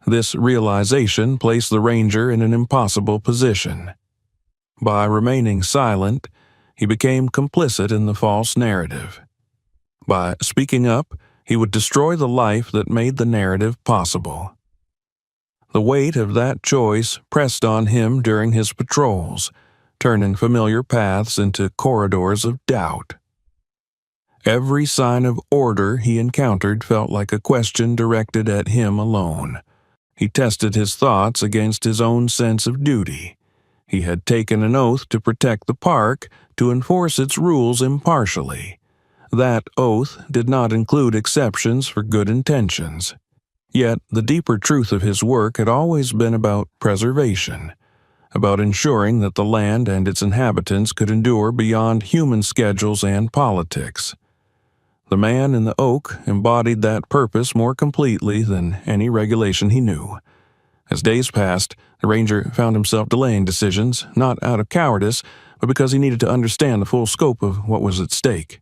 This realization placed the ranger in an impossible position. By remaining silent, he became complicit in the false narrative. By speaking up, he would destroy the life that made the narrative possible. The weight of that choice pressed on him during his patrols, turning familiar paths into corridors of doubt. Every sign of order he encountered felt like a question directed at him alone. He tested his thoughts against his own sense of duty. He had taken an oath to protect the park, to enforce its rules impartially. That oath did not include exceptions for good intentions. Yet the deeper truth of his work had always been about preservation, about ensuring that the land and its inhabitants could endure beyond human schedules and politics. The man in the oak embodied that purpose more completely than any regulation he knew. As days passed, the ranger found himself delaying decisions, not out of cowardice, but because he needed to understand the full scope of what was at stake.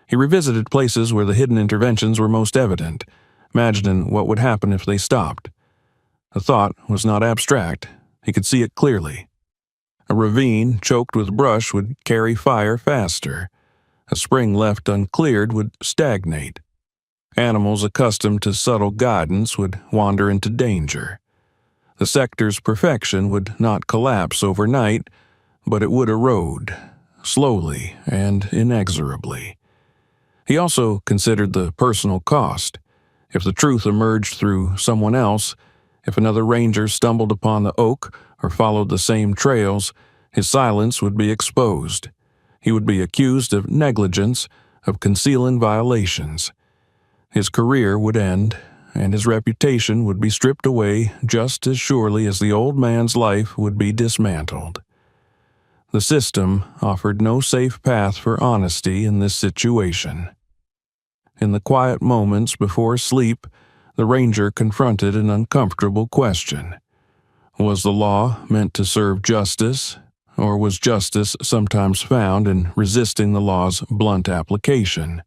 He revisited places where the hidden interventions were most evident, imagining what would happen if they stopped. The thought was not abstract. He could see it clearly. A ravine choked with brush would carry fire faster. A spring left uncleared would stagnate. Animals accustomed to subtle guidance would wander into danger. The sector's perfection would not collapse overnight, but it would erode, slowly and inexorably. He also considered the personal cost. If the truth emerged through someone else, if another ranger stumbled upon the oak or followed the same trails, his silence would be exposed. He would be accused of negligence, of concealing violations. His career would end, and his reputation would be stripped away just as surely as the old man's life would be dismantled. The system offered no safe path for honesty in this situation. In the quiet moments before sleep, the ranger confronted an uncomfortable question. Was the law meant to serve justice, or was justice sometimes found in resisting the law's blunt application?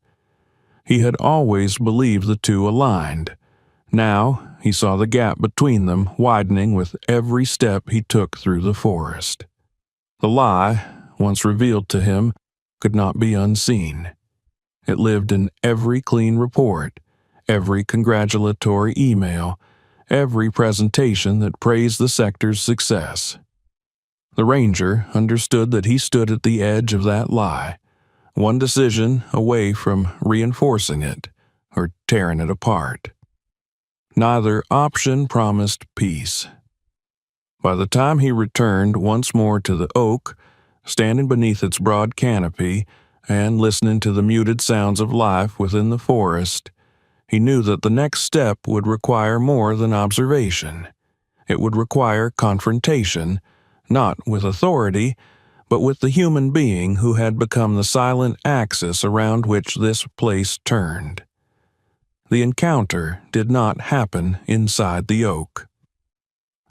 He had always believed the two aligned. Now he saw the gap between them widening with every step he took through the forest. The lie, once revealed to him, could not be unseen. It lived in every clean report, every congratulatory email, every presentation that praised the sector's success. The ranger understood that he stood at the edge of that lie, one decision away from reinforcing it or tearing it apart. Neither option promised peace. By the time he returned once more to the oak, standing beneath its broad canopy and listening to the muted sounds of life within the forest, He knew that the next step would require more than observation. It would require confrontation, not with authority, but with the human being who had become the silent axis around which this place turned. The encounter did not happen inside the oak.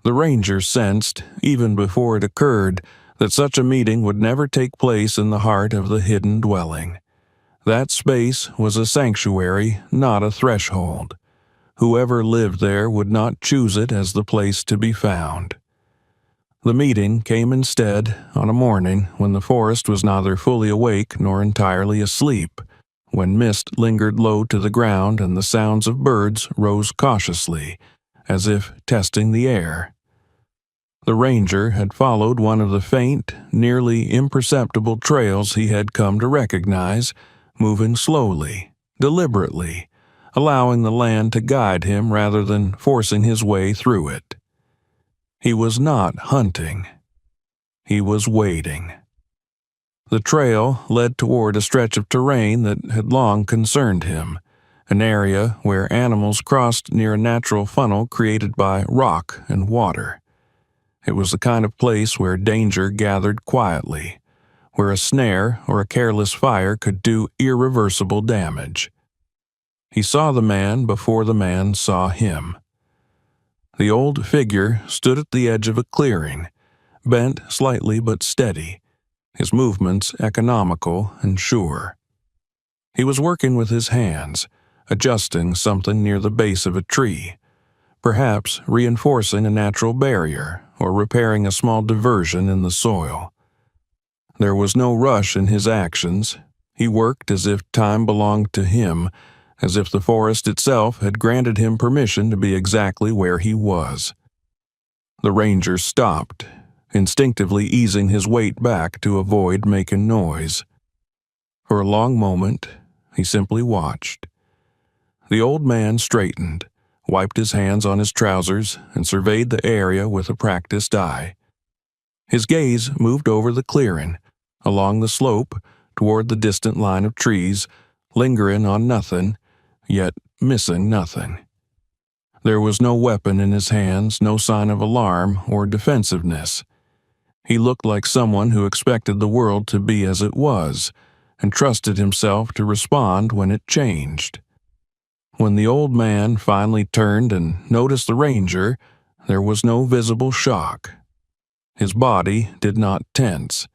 The ranger sensed, even before it occurred, that such a meeting would never take place in the heart of the hidden dwelling. That space was a sanctuary, not a threshold. Whoever lived there would not choose it as the place to be found. The meeting came instead on a morning when the forest was neither fully awake nor entirely asleep, when mist lingered low to the ground and the sounds of birds rose cautiously, as if testing the air. The ranger had followed one of the faint, nearly imperceptible trails he had come to recognize, moving slowly, deliberately, allowing the land to guide him rather than forcing his way through it. He was not hunting. He was waiting. The trail led toward a stretch of terrain that had long concerned him, an area where animals crossed near a natural funnel created by rock and water. It was the kind of place where danger gathered quietly, where a snare or a careless fire could do irreversible damage. He saw the man before the man saw him. The old figure stood at the edge of a clearing, bent slightly but steady, his movements economical and sure. He was working with his hands, adjusting something near the base of a tree, perhaps reinforcing a natural barrier or repairing a small diversion in the soil. There was no rush in his actions. He worked as if time belonged to him, as if the forest itself had granted him permission to be exactly where he was. The ranger stopped, instinctively easing his weight back to avoid making noise. For a long moment, he simply watched. The old man straightened, wiped his hands on his trousers, and surveyed the area with a practiced eye. His gaze moved over the clearing, along the slope, toward the distant line of trees, lingering on nothing, yet missing nothing. There was no weapon in his hands, no sign of alarm or defensiveness. He looked like someone who expected the world to be as it was, and trusted himself to respond when it changed. When the old man finally turned and noticed the ranger, there was no visible shock. His body did not tense.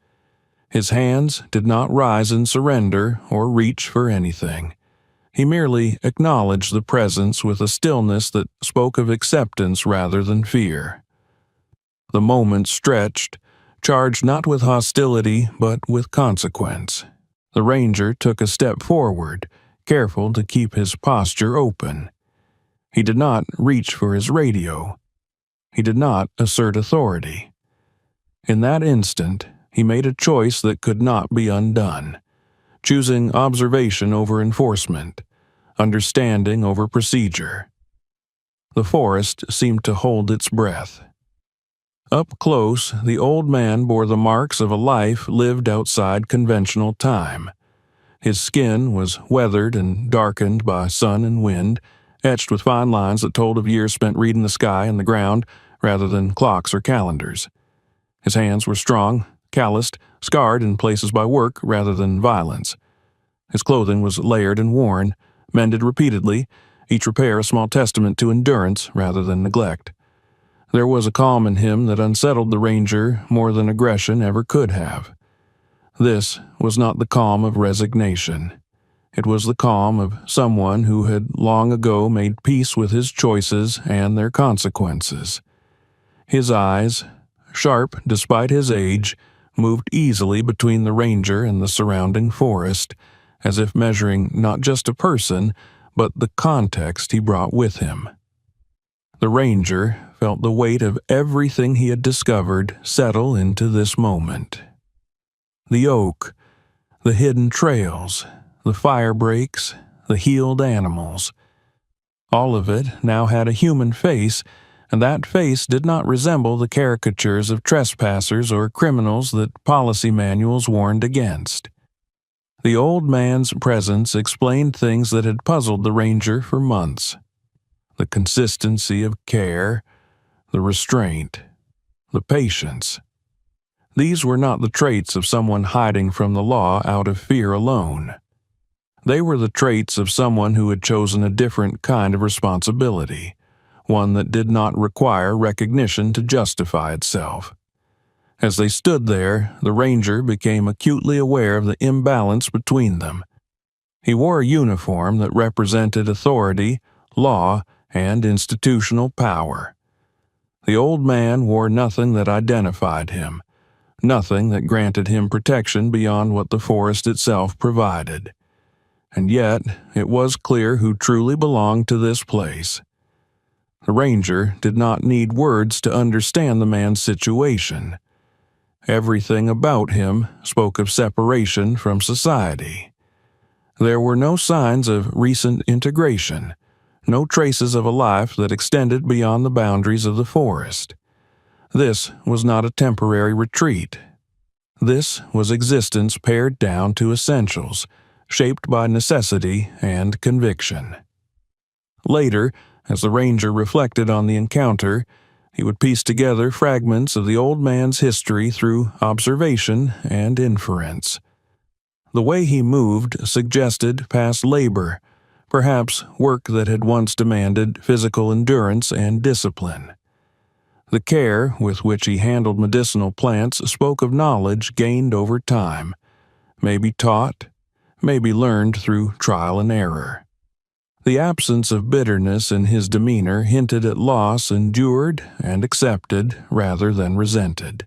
His hands did not rise in surrender or reach for anything. He merely acknowledged the presence with a stillness that spoke of acceptance rather than fear. The moment stretched, charged not with hostility but with consequence. The ranger took a step forward, careful to keep his posture open. He did not reach for his radio. He did not assert authority. In that instant, he made a choice that could not be undone, choosing observation over enforcement, understanding over procedure. The forest seemed to hold its breath. Up close, the old man bore the marks of a life lived outside conventional time. His skin was weathered and darkened by sun and wind, etched with fine lines that told of years spent reading the sky and the ground rather than clocks or calendars. His hands were strong, calloused, scarred in places by work rather than violence. His clothing was layered and worn, mended repeatedly, each repair a small testament to endurance rather than neglect. There was a calm in him that unsettled the ranger more than aggression ever could have. This was not the calm of resignation. It was the calm of someone who had long ago made peace with his choices and their consequences. His eyes, sharp despite his age, moved easily between the ranger and the surrounding forest, as if measuring not just a person, but the context he brought with him. The ranger felt the weight of everything he had discovered settle into this moment. The oak, the hidden trails, the fire breaks, the healed animals. All of it now had a human face, and that face did not resemble the caricatures of trespassers or criminals that policy manuals warned against. The old man's presence explained things that had puzzled the ranger for months. The consistency of care, the restraint, the patience. These were not the traits of someone hiding from the law out of fear alone. They were the traits of someone who had chosen a different kind of responsibility, one that did not require recognition to justify itself. As they stood there, the ranger became acutely aware of the imbalance between them. He wore a uniform that represented authority, law, and institutional power. The old man wore nothing that identified him, nothing that granted him protection beyond what the forest itself provided. And yet, it was clear who truly belonged to this place. The ranger did not need words to understand the man's situation. Everything about him spoke of separation from society. There were no signs of recent integration, no traces of a life that extended beyond the boundaries of the forest. This was not a temporary retreat. This was existence pared down to essentials, shaped by necessity and conviction. Later, as the ranger reflected on the encounter, he would piece together fragments of the old man's history through observation and inference. The way he moved suggested past labor, perhaps work that had once demanded physical endurance and discipline. The care with which he handled medicinal plants spoke of knowledge gained over time, maybe taught, maybe learned through trial and error. The absence of bitterness in his demeanor hinted at loss endured and accepted rather than resented.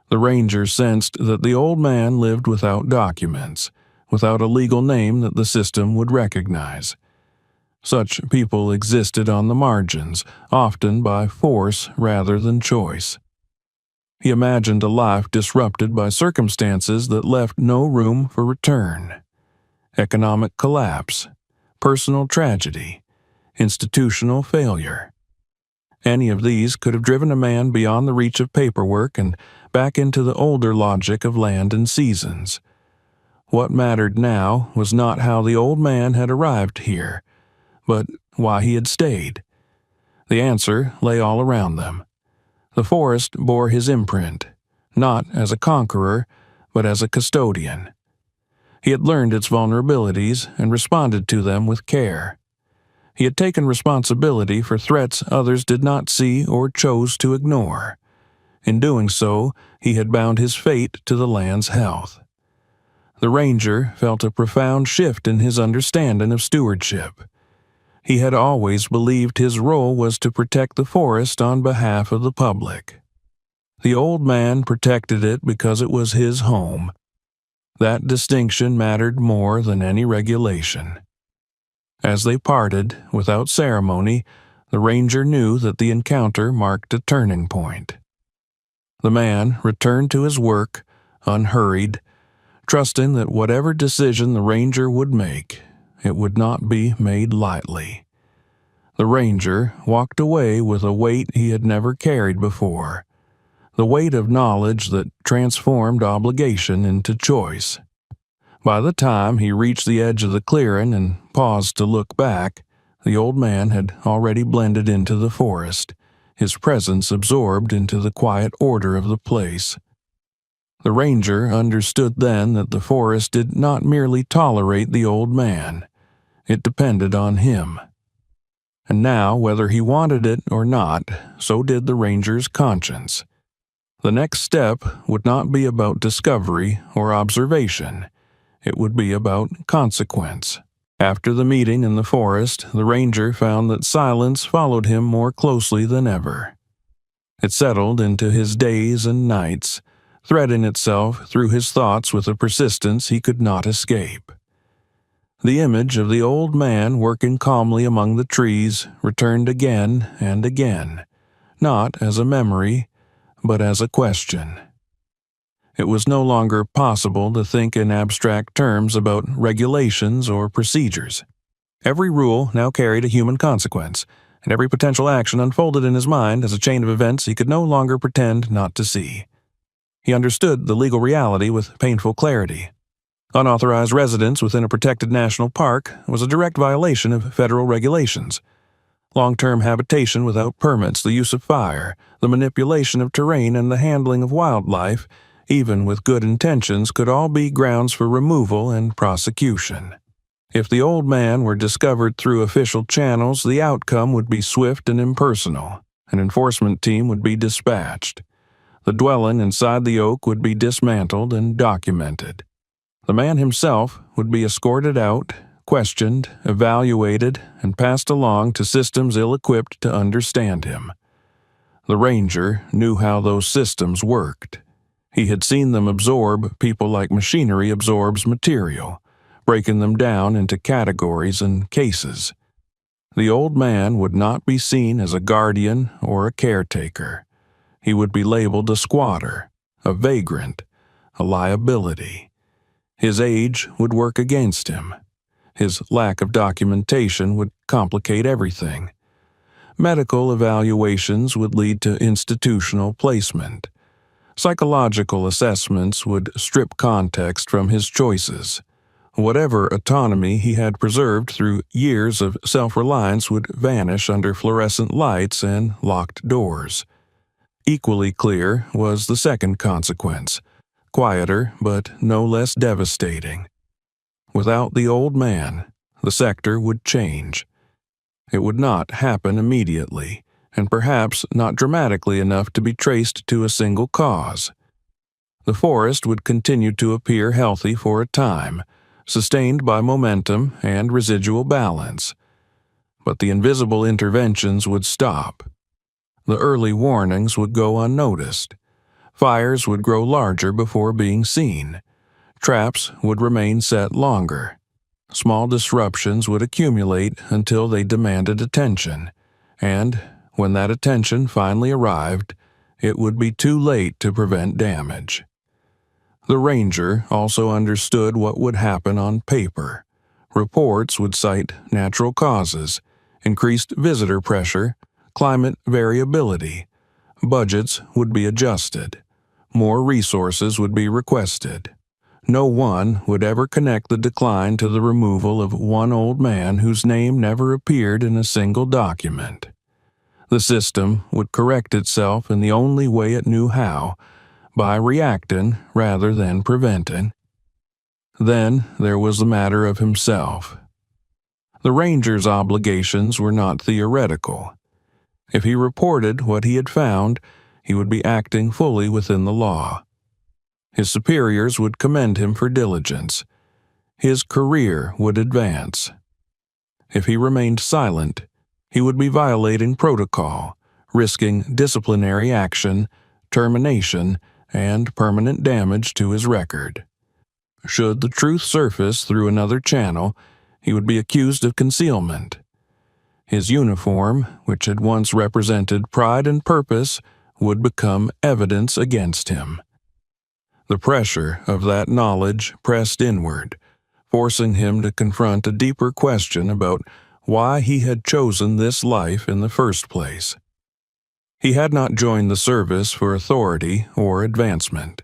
The ranger sensed that the old man lived without documents, without a legal name that the system would recognize. Such people existed on the margins, often by force rather than choice. He imagined a life disrupted by circumstances that left no room for return. Economic collapse, personal tragedy, institutional failure. Any of these could have driven a man beyond the reach of paperwork and back into the older logic of land and seasons. What mattered now was not how the old man had arrived here, but why he had stayed. The answer lay all around them. The forest bore his imprint, not as a conqueror, but as a custodian. He had learned its vulnerabilities and responded to them with care. He had taken responsibility for threats others did not see or chose to ignore. In doing so, he had bound his fate to the land's health. The ranger felt a profound shift in his understanding of stewardship. He had always believed his role was to protect the forest on behalf of the public. The old man protected it because it was his home. That distinction mattered more than any regulation. As they parted, without ceremony, the ranger knew that the encounter marked a turning point. The man returned to his work, unhurried, trusting that whatever decision the ranger would make, it would not be made lightly. The ranger walked away with a weight he had never carried before, the weight of knowledge that transformed obligation into choice. By the time he reached the edge of the clearing and paused to look back, the old man had already blended into the forest, his presence absorbed into the quiet order of the place. The ranger understood then that the forest did not merely tolerate the old man. It depended on him. And now, whether he wanted it or not, so did the ranger's conscience. The next step would not be about discovery or observation. It would be about consequence. After the meeting in the forest, the ranger found that silence followed him more closely than ever. It settled into his days and nights, threading itself through his thoughts with a persistence he could not escape. The image of the old man working calmly among the trees returned again and again, not as a memory, but as a question. It was no longer possible to think in abstract terms about regulations or procedures. Every rule now carried a human consequence, and every potential action unfolded in his mind as a chain of events he could no longer pretend not to see. He understood the legal reality with painful clarity. Unauthorized residence within a protected national park was a direct violation of federal regulations. Long-term habitation without permits, the use of fire, the manipulation of terrain, and the handling of wildlife, even with good intentions, could all be grounds for removal and prosecution. If the old man were discovered through official channels, the outcome would be swift and impersonal. An enforcement team would be dispatched. The dwelling inside the oak would be dismantled and documented. The man himself would be escorted out, questioned, evaluated, and passed along to systems ill-equipped to understand him. The ranger knew how those systems worked. He had seen them absorb people like machinery absorbs material, breaking them down into categories and cases. The old man would not be seen as a guardian or a caretaker. He would be labeled a squatter, a vagrant, a liability. His age would work against him. His lack of documentation would complicate everything. Medical evaluations would lead to institutional placement. Psychological assessments would strip context from his choices. Whatever autonomy he had preserved through years of self-reliance would vanish under fluorescent lights and locked doors. Equally clear was the second consequence, quieter but no less devastating. Without the old man, the sector would change. It would not happen immediately, and perhaps not dramatically enough to be traced to a single cause. The forest would continue to appear healthy for a time, sustained by momentum and residual balance. But the invisible interventions would stop. The early warnings would go unnoticed. Fires would grow larger before being seen. Traps would remain set longer. Small disruptions would accumulate until they demanded attention, and when that attention finally arrived, it would be too late to prevent damage. The ranger also understood what would happen on paper. Reports would cite natural causes, increased visitor pressure, climate variability. Budgets would be adjusted. More resources would be requested. No one would ever connect the decline to the removal of one old man whose name never appeared in a single document. The system would correct itself in the only way it knew how, by reacting rather than preventing. Then there was the matter of himself. The ranger's obligations were not theoretical. If he reported what he had found, he would be acting fully within the law. His superiors would commend him for diligence. His career would advance. If he remained silent, he would be violating protocol, risking disciplinary action, termination, and permanent damage to his record. Should the truth surface through another channel, he would be accused of concealment. His uniform, which had once represented pride and purpose, would become evidence against him. The pressure of that knowledge pressed inward, forcing him to confront a deeper question about why he had chosen this life in the first place. He had not joined the service for authority or advancement.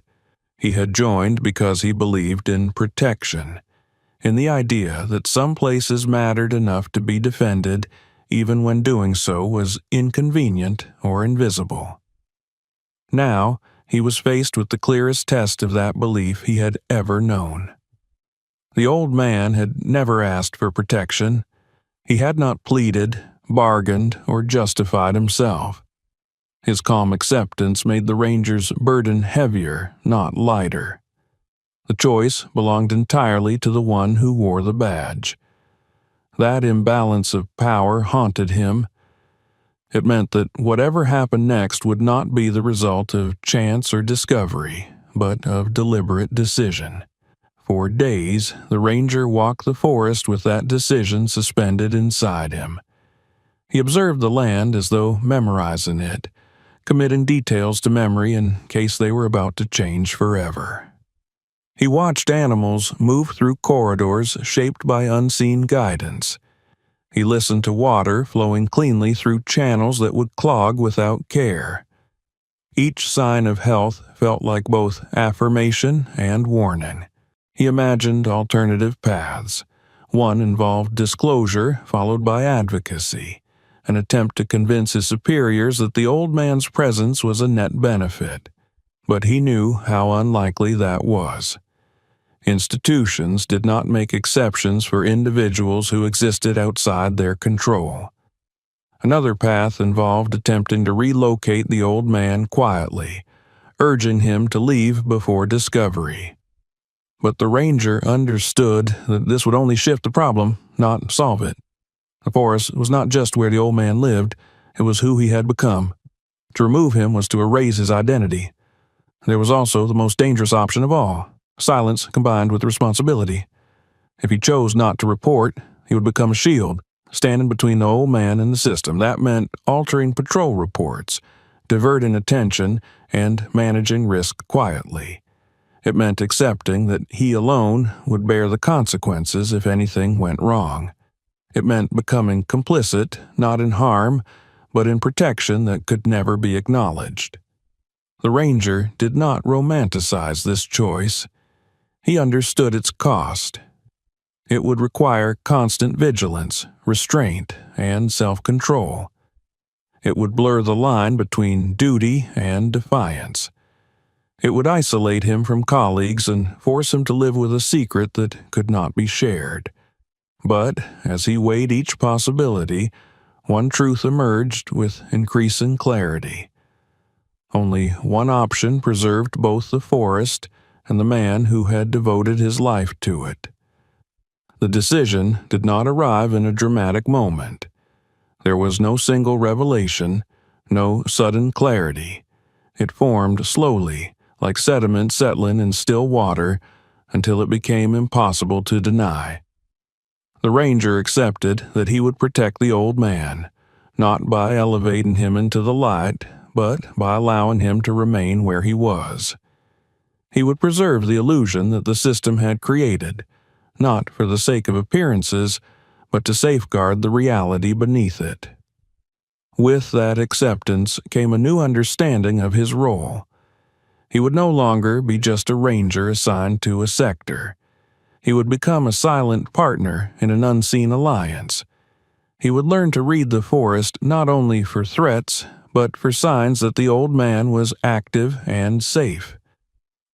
He had joined because he believed in protection, in the idea that some places mattered enough to be defended even when doing so was inconvenient or invisible. Now, he was faced with the clearest test of that belief he had ever known. The old man had never asked for protection. He had not pleaded, bargained, or justified himself. His calm acceptance made the ranger's burden heavier, not lighter. The choice belonged entirely to the one who wore the badge. That imbalance of power haunted him. It meant that whatever happened next would not be the result of chance or discovery, but of deliberate decision. For days, the ranger walked the forest with that decision suspended inside him. He observed the land as though memorizing it, committing details to memory in case they were about to change forever. He watched animals move through corridors shaped by unseen guidance. He listened to water flowing cleanly through channels that would clog without care. Each sign of health felt like both affirmation and warning. He imagined alternative paths. One involved disclosure, followed by advocacy, an attempt to convince his superiors that the old man's presence was a net benefit. But he knew how unlikely that was. Institutions did not make exceptions for individuals who existed outside their control. Another path involved attempting to relocate the old man quietly, urging him to leave before discovery. But the ranger understood that this would only shift the problem, not solve it. The forest was not just where the old man lived, it was who he had become. To remove him was to erase his identity. There was also the most dangerous option of all, silence combined with responsibility. If he chose not to report, he would become a shield, standing between the old man and the system. That meant altering patrol reports, diverting attention, and managing risk quietly. It meant accepting that he alone would bear the consequences if anything went wrong. It meant becoming complicit, not in harm, but in protection that could never be acknowledged. The ranger did not romanticize this choice. He understood its cost. It would require constant vigilance, restraint, and self-control. It would blur the line between duty and defiance. It would isolate him from colleagues and force him to live with a secret that could not be shared. But as he weighed each possibility, one truth emerged with increasing clarity. Only one option preserved both the forest and the man who had devoted his life to it. The decision did not arrive in a dramatic moment. There was no single revelation, no sudden clarity. It formed slowly, like sediment settling in still water, until it became impossible to deny. The ranger accepted that he would protect the old man, not by elevating him into the light, but by allowing him to remain where he was. He would preserve the illusion that the system had created, not for the sake of appearances, but to safeguard the reality beneath it. With that acceptance came a new understanding of his role. He would no longer be just a ranger assigned to a sector. He would become a silent partner in an unseen alliance. He would learn to read the forest not only for threats, but for signs that the old man was active and safe.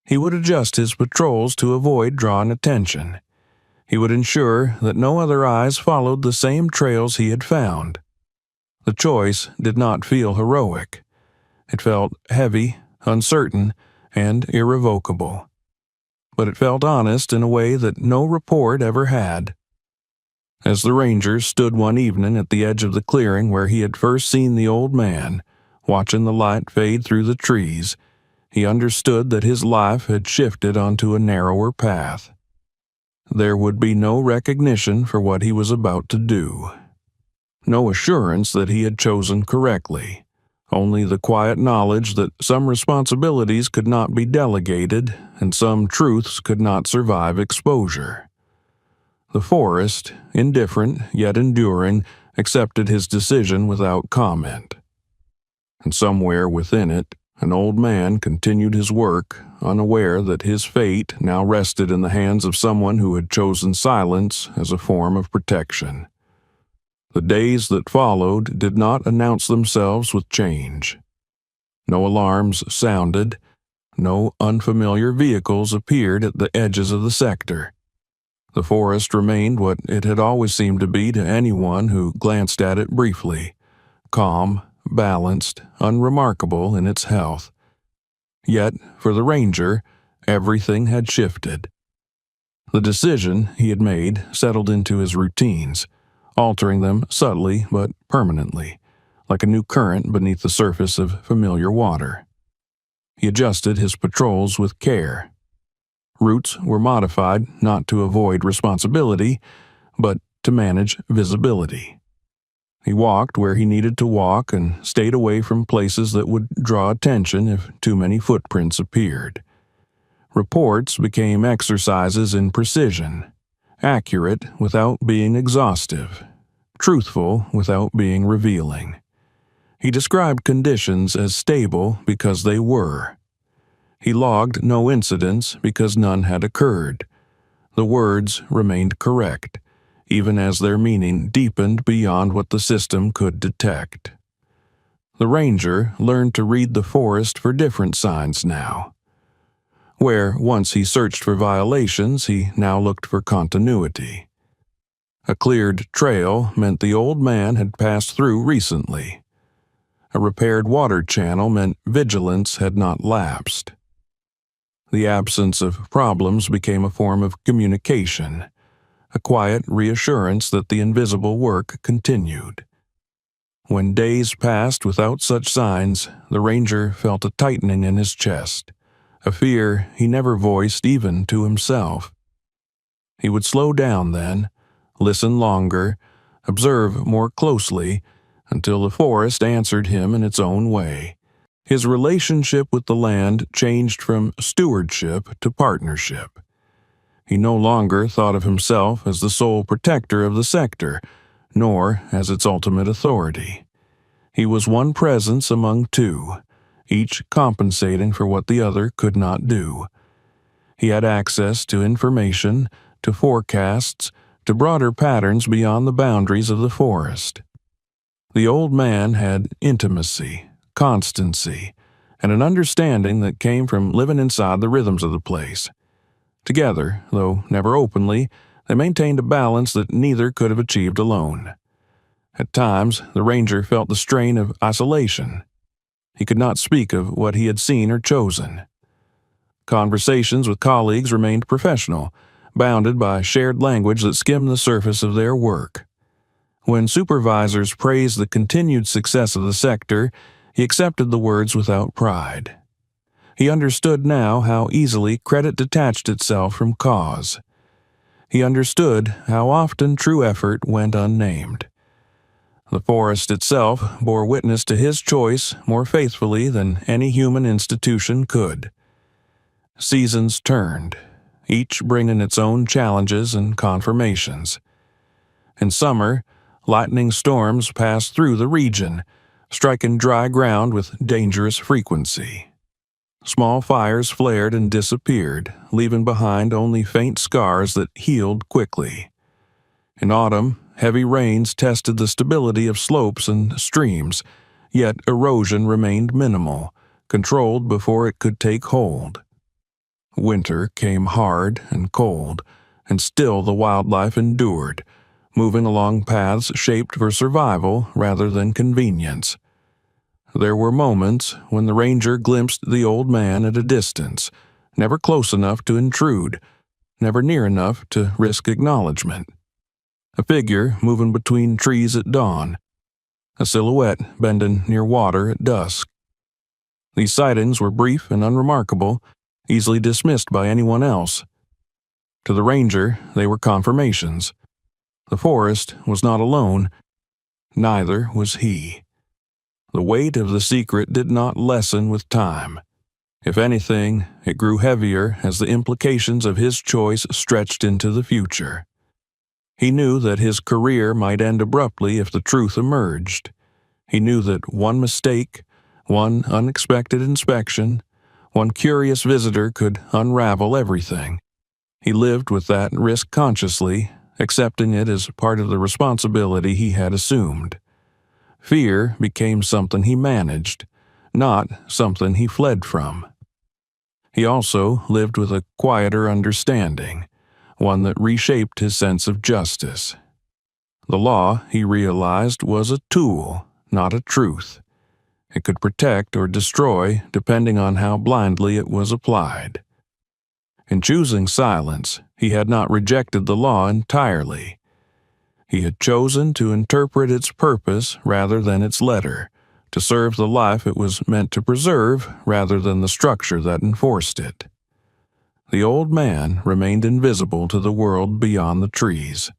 He would adjust his patrols to avoid drawing attention. He would ensure that no other eyes followed the same trails he had found. The choice did not feel heroic. It felt heavy, uncertain, and irrevocable. But it felt honest in a way that no report ever had. As the ranger stood one evening at the edge of the clearing where he had first seen the old man, watching the light fade through the trees, he understood that his life had shifted onto a narrower path. There would be no recognition for what he was about to do. No assurance that he had chosen correctly. Only the quiet knowledge that some responsibilities could not be delegated and some truths could not survive exposure. The forest, indifferent yet enduring, accepted his decision without comment. And somewhere within it, an old man continued his work, unaware that his fate now rested in the hands of someone who had chosen silence as a form of protection. The days that followed did not announce themselves with change. No alarms sounded, no unfamiliar vehicles appeared at the edges of the sector. The forest remained what it had always seemed to be to anyone who glanced at it briefly, calm, balanced, unremarkable in its health. Yet, for the ranger, everything had shifted. The decision he had made settled into his routines, altering them subtly but permanently, like a new current beneath the surface of familiar water. He adjusted his patrols with care. Routes were modified not to avoid responsibility, but to manage visibility. He walked where he needed to walk and stayed away from places that would draw attention if too many footprints appeared. Reports became exercises in precision, accurate without being exhaustive, truthful without being revealing. He described conditions as stable because they were. He logged no incidents because none had occurred, The words remained correct, even as their meaning deepened beyond what the system could detect. The ranger learned to read the forest for different signs now. Where once he searched for violations, he now looked for continuity. A cleared trail meant the old man had passed through recently. A repaired water channel meant vigilance had not lapsed. The absence of problems became a form of communication, a quiet reassurance that the invisible work continued. When days passed without such signs, the ranger felt a tightening in his chest, a fear he never voiced even to himself. He would slow down then, listen longer, observe more closely, until the forest answered him in its own way. His relationship with the land changed from stewardship to partnership. He no longer thought of himself as the sole protector of the sector, nor as its ultimate authority. He was one presence among two, each compensating for what the other could not do. He had access to information, to forecasts, to broader patterns beyond the boundaries of the forest. The old man had intimacy, constancy, and an understanding that came from living inside the rhythms of the place. Together, though never openly, they maintained a balance that neither could have achieved alone. At times, the ranger felt the strain of isolation. He could not speak of what he had seen or chosen. Conversations with colleagues remained professional, bounded by shared language that skimmed the surface of their work. When supervisors praised the continued success of the sector, he accepted the words without pride. He understood now how easily credit detached itself from cause. He understood how often true effort went unnamed. The forest itself bore witness to his choice more faithfully than any human institution could. Seasons turned, each bringing its own challenges and confirmations. In summer, lightning storms passed through the region, striking dry ground with dangerous frequency. Small fires flared and disappeared, leaving behind only faint scars that healed quickly. In autumn, heavy rains tested the stability of slopes and streams, yet erosion remained minimal, controlled before it could take hold. Winter came hard and cold, and still the wildlife endured, moving along paths shaped for survival rather than convenience. There were moments when the ranger glimpsed the old man at a distance, never close enough to intrude, never near enough to risk acknowledgement. A figure moving between trees at dawn, a silhouette bending near water at dusk. These sightings were brief and unremarkable, easily dismissed by anyone else. To the ranger, they were confirmations. The forest was not alone, neither was he. The weight of the secret did not lessen with time. If anything, it grew heavier as the implications of his choice stretched into the future. He knew that his career might end abruptly if the truth emerged. He knew that one mistake, one unexpected inspection, one curious visitor could unravel everything. He lived with that risk consciously, accepting it as part of the responsibility he had assumed. Fear became something he managed, not something he fled from. He also lived with a quieter understanding, one that reshaped his sense of justice. The law, he realized, was a tool, not a truth. It could protect or destroy depending on how blindly it was applied. In choosing silence, he had not rejected the law entirely. He had chosen to interpret its purpose rather than its letter, to serve the life it was meant to preserve rather than the structure that enforced it. The old man remained invisible to the world beyond the trees.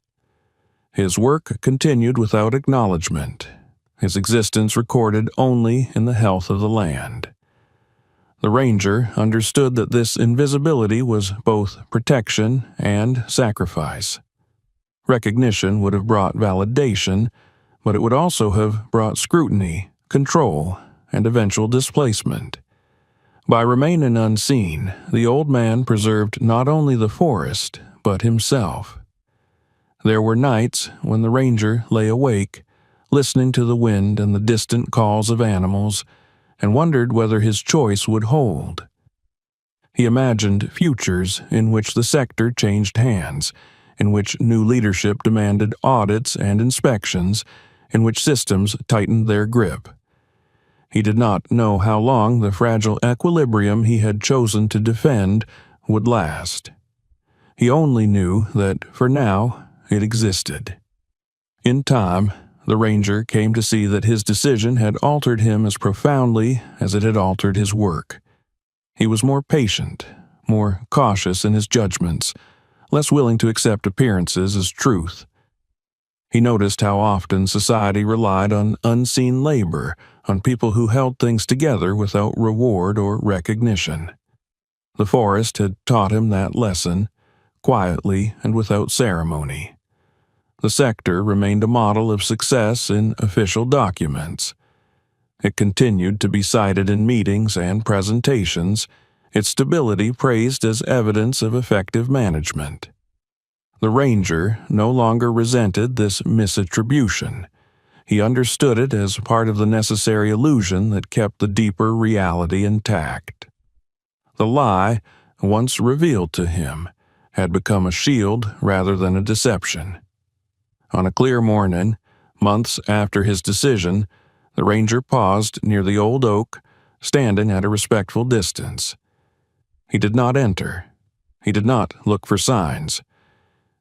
His work continued without acknowledgement, his existence recorded only in the health of the land. The ranger understood that this invisibility was both protection and sacrifice. Recognition would have brought validation, but it would also have brought scrutiny, control, and eventual displacement. By remaining unseen, the old man preserved not only the forest, but himself. There were nights when the ranger lay awake, listening to the wind and the distant calls of animals, and wondered whether his choice would hold. He imagined futures in which the sector changed hands, in which new leadership demanded audits and inspections, in which systems tightened their grip. He did not know how long the fragile equilibrium he had chosen to defend would last. He only knew that, for now, it existed. In time, the ranger came to see that his decision had altered him as profoundly as it had altered his work. He was more patient, more cautious in his judgments, less willing to accept appearances as truth. He noticed how often society relied on unseen labor, on people who held things together without reward or recognition. The forest had taught him that lesson, quietly and without ceremony. The sector remained a model of success in official documents. It continued to be cited in meetings and presentations, its stability praised as evidence of effective management. The ranger no longer resented this misattribution. He understood it as part of the necessary illusion that kept the deeper reality intact. The lie, once revealed to him, had become a shield rather than a deception. On a clear morning, months after his decision, the ranger paused near the old oak, standing at a respectful distance. He did not enter. He did not look for signs.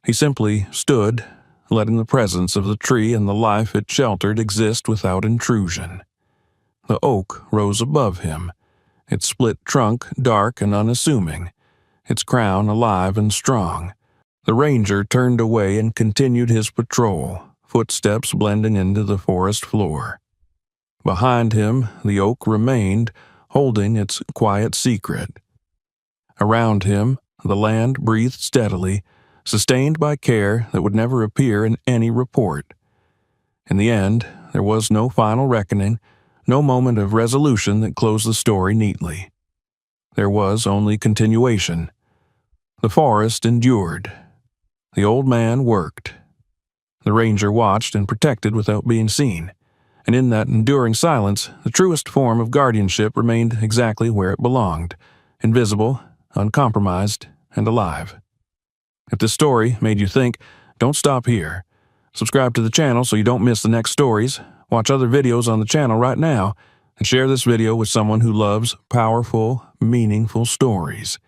He simply stood, letting the presence of the tree and the life it sheltered exist without intrusion. The oak rose above him, its split trunk dark and unassuming, its crown alive and strong. The ranger turned away and continued his patrol, footsteps blending into the forest floor. Behind him, the oak remained, holding its quiet secret. Around him, the land breathed steadily, sustained by care that would never appear in any report. In the end, there was no final reckoning, no moment of resolution that closed the story neatly. There was only continuation. The forest endured. The old man worked. The ranger watched and protected without being seen, and in that enduring silence, the truest form of guardianship remained exactly where it belonged, invisible, uncompromised, and alive. If this story made you think, don't stop here. Subscribe to the channel so you don't miss the next stories, watch other videos on the channel right now, and share this video with someone who loves powerful, meaningful stories.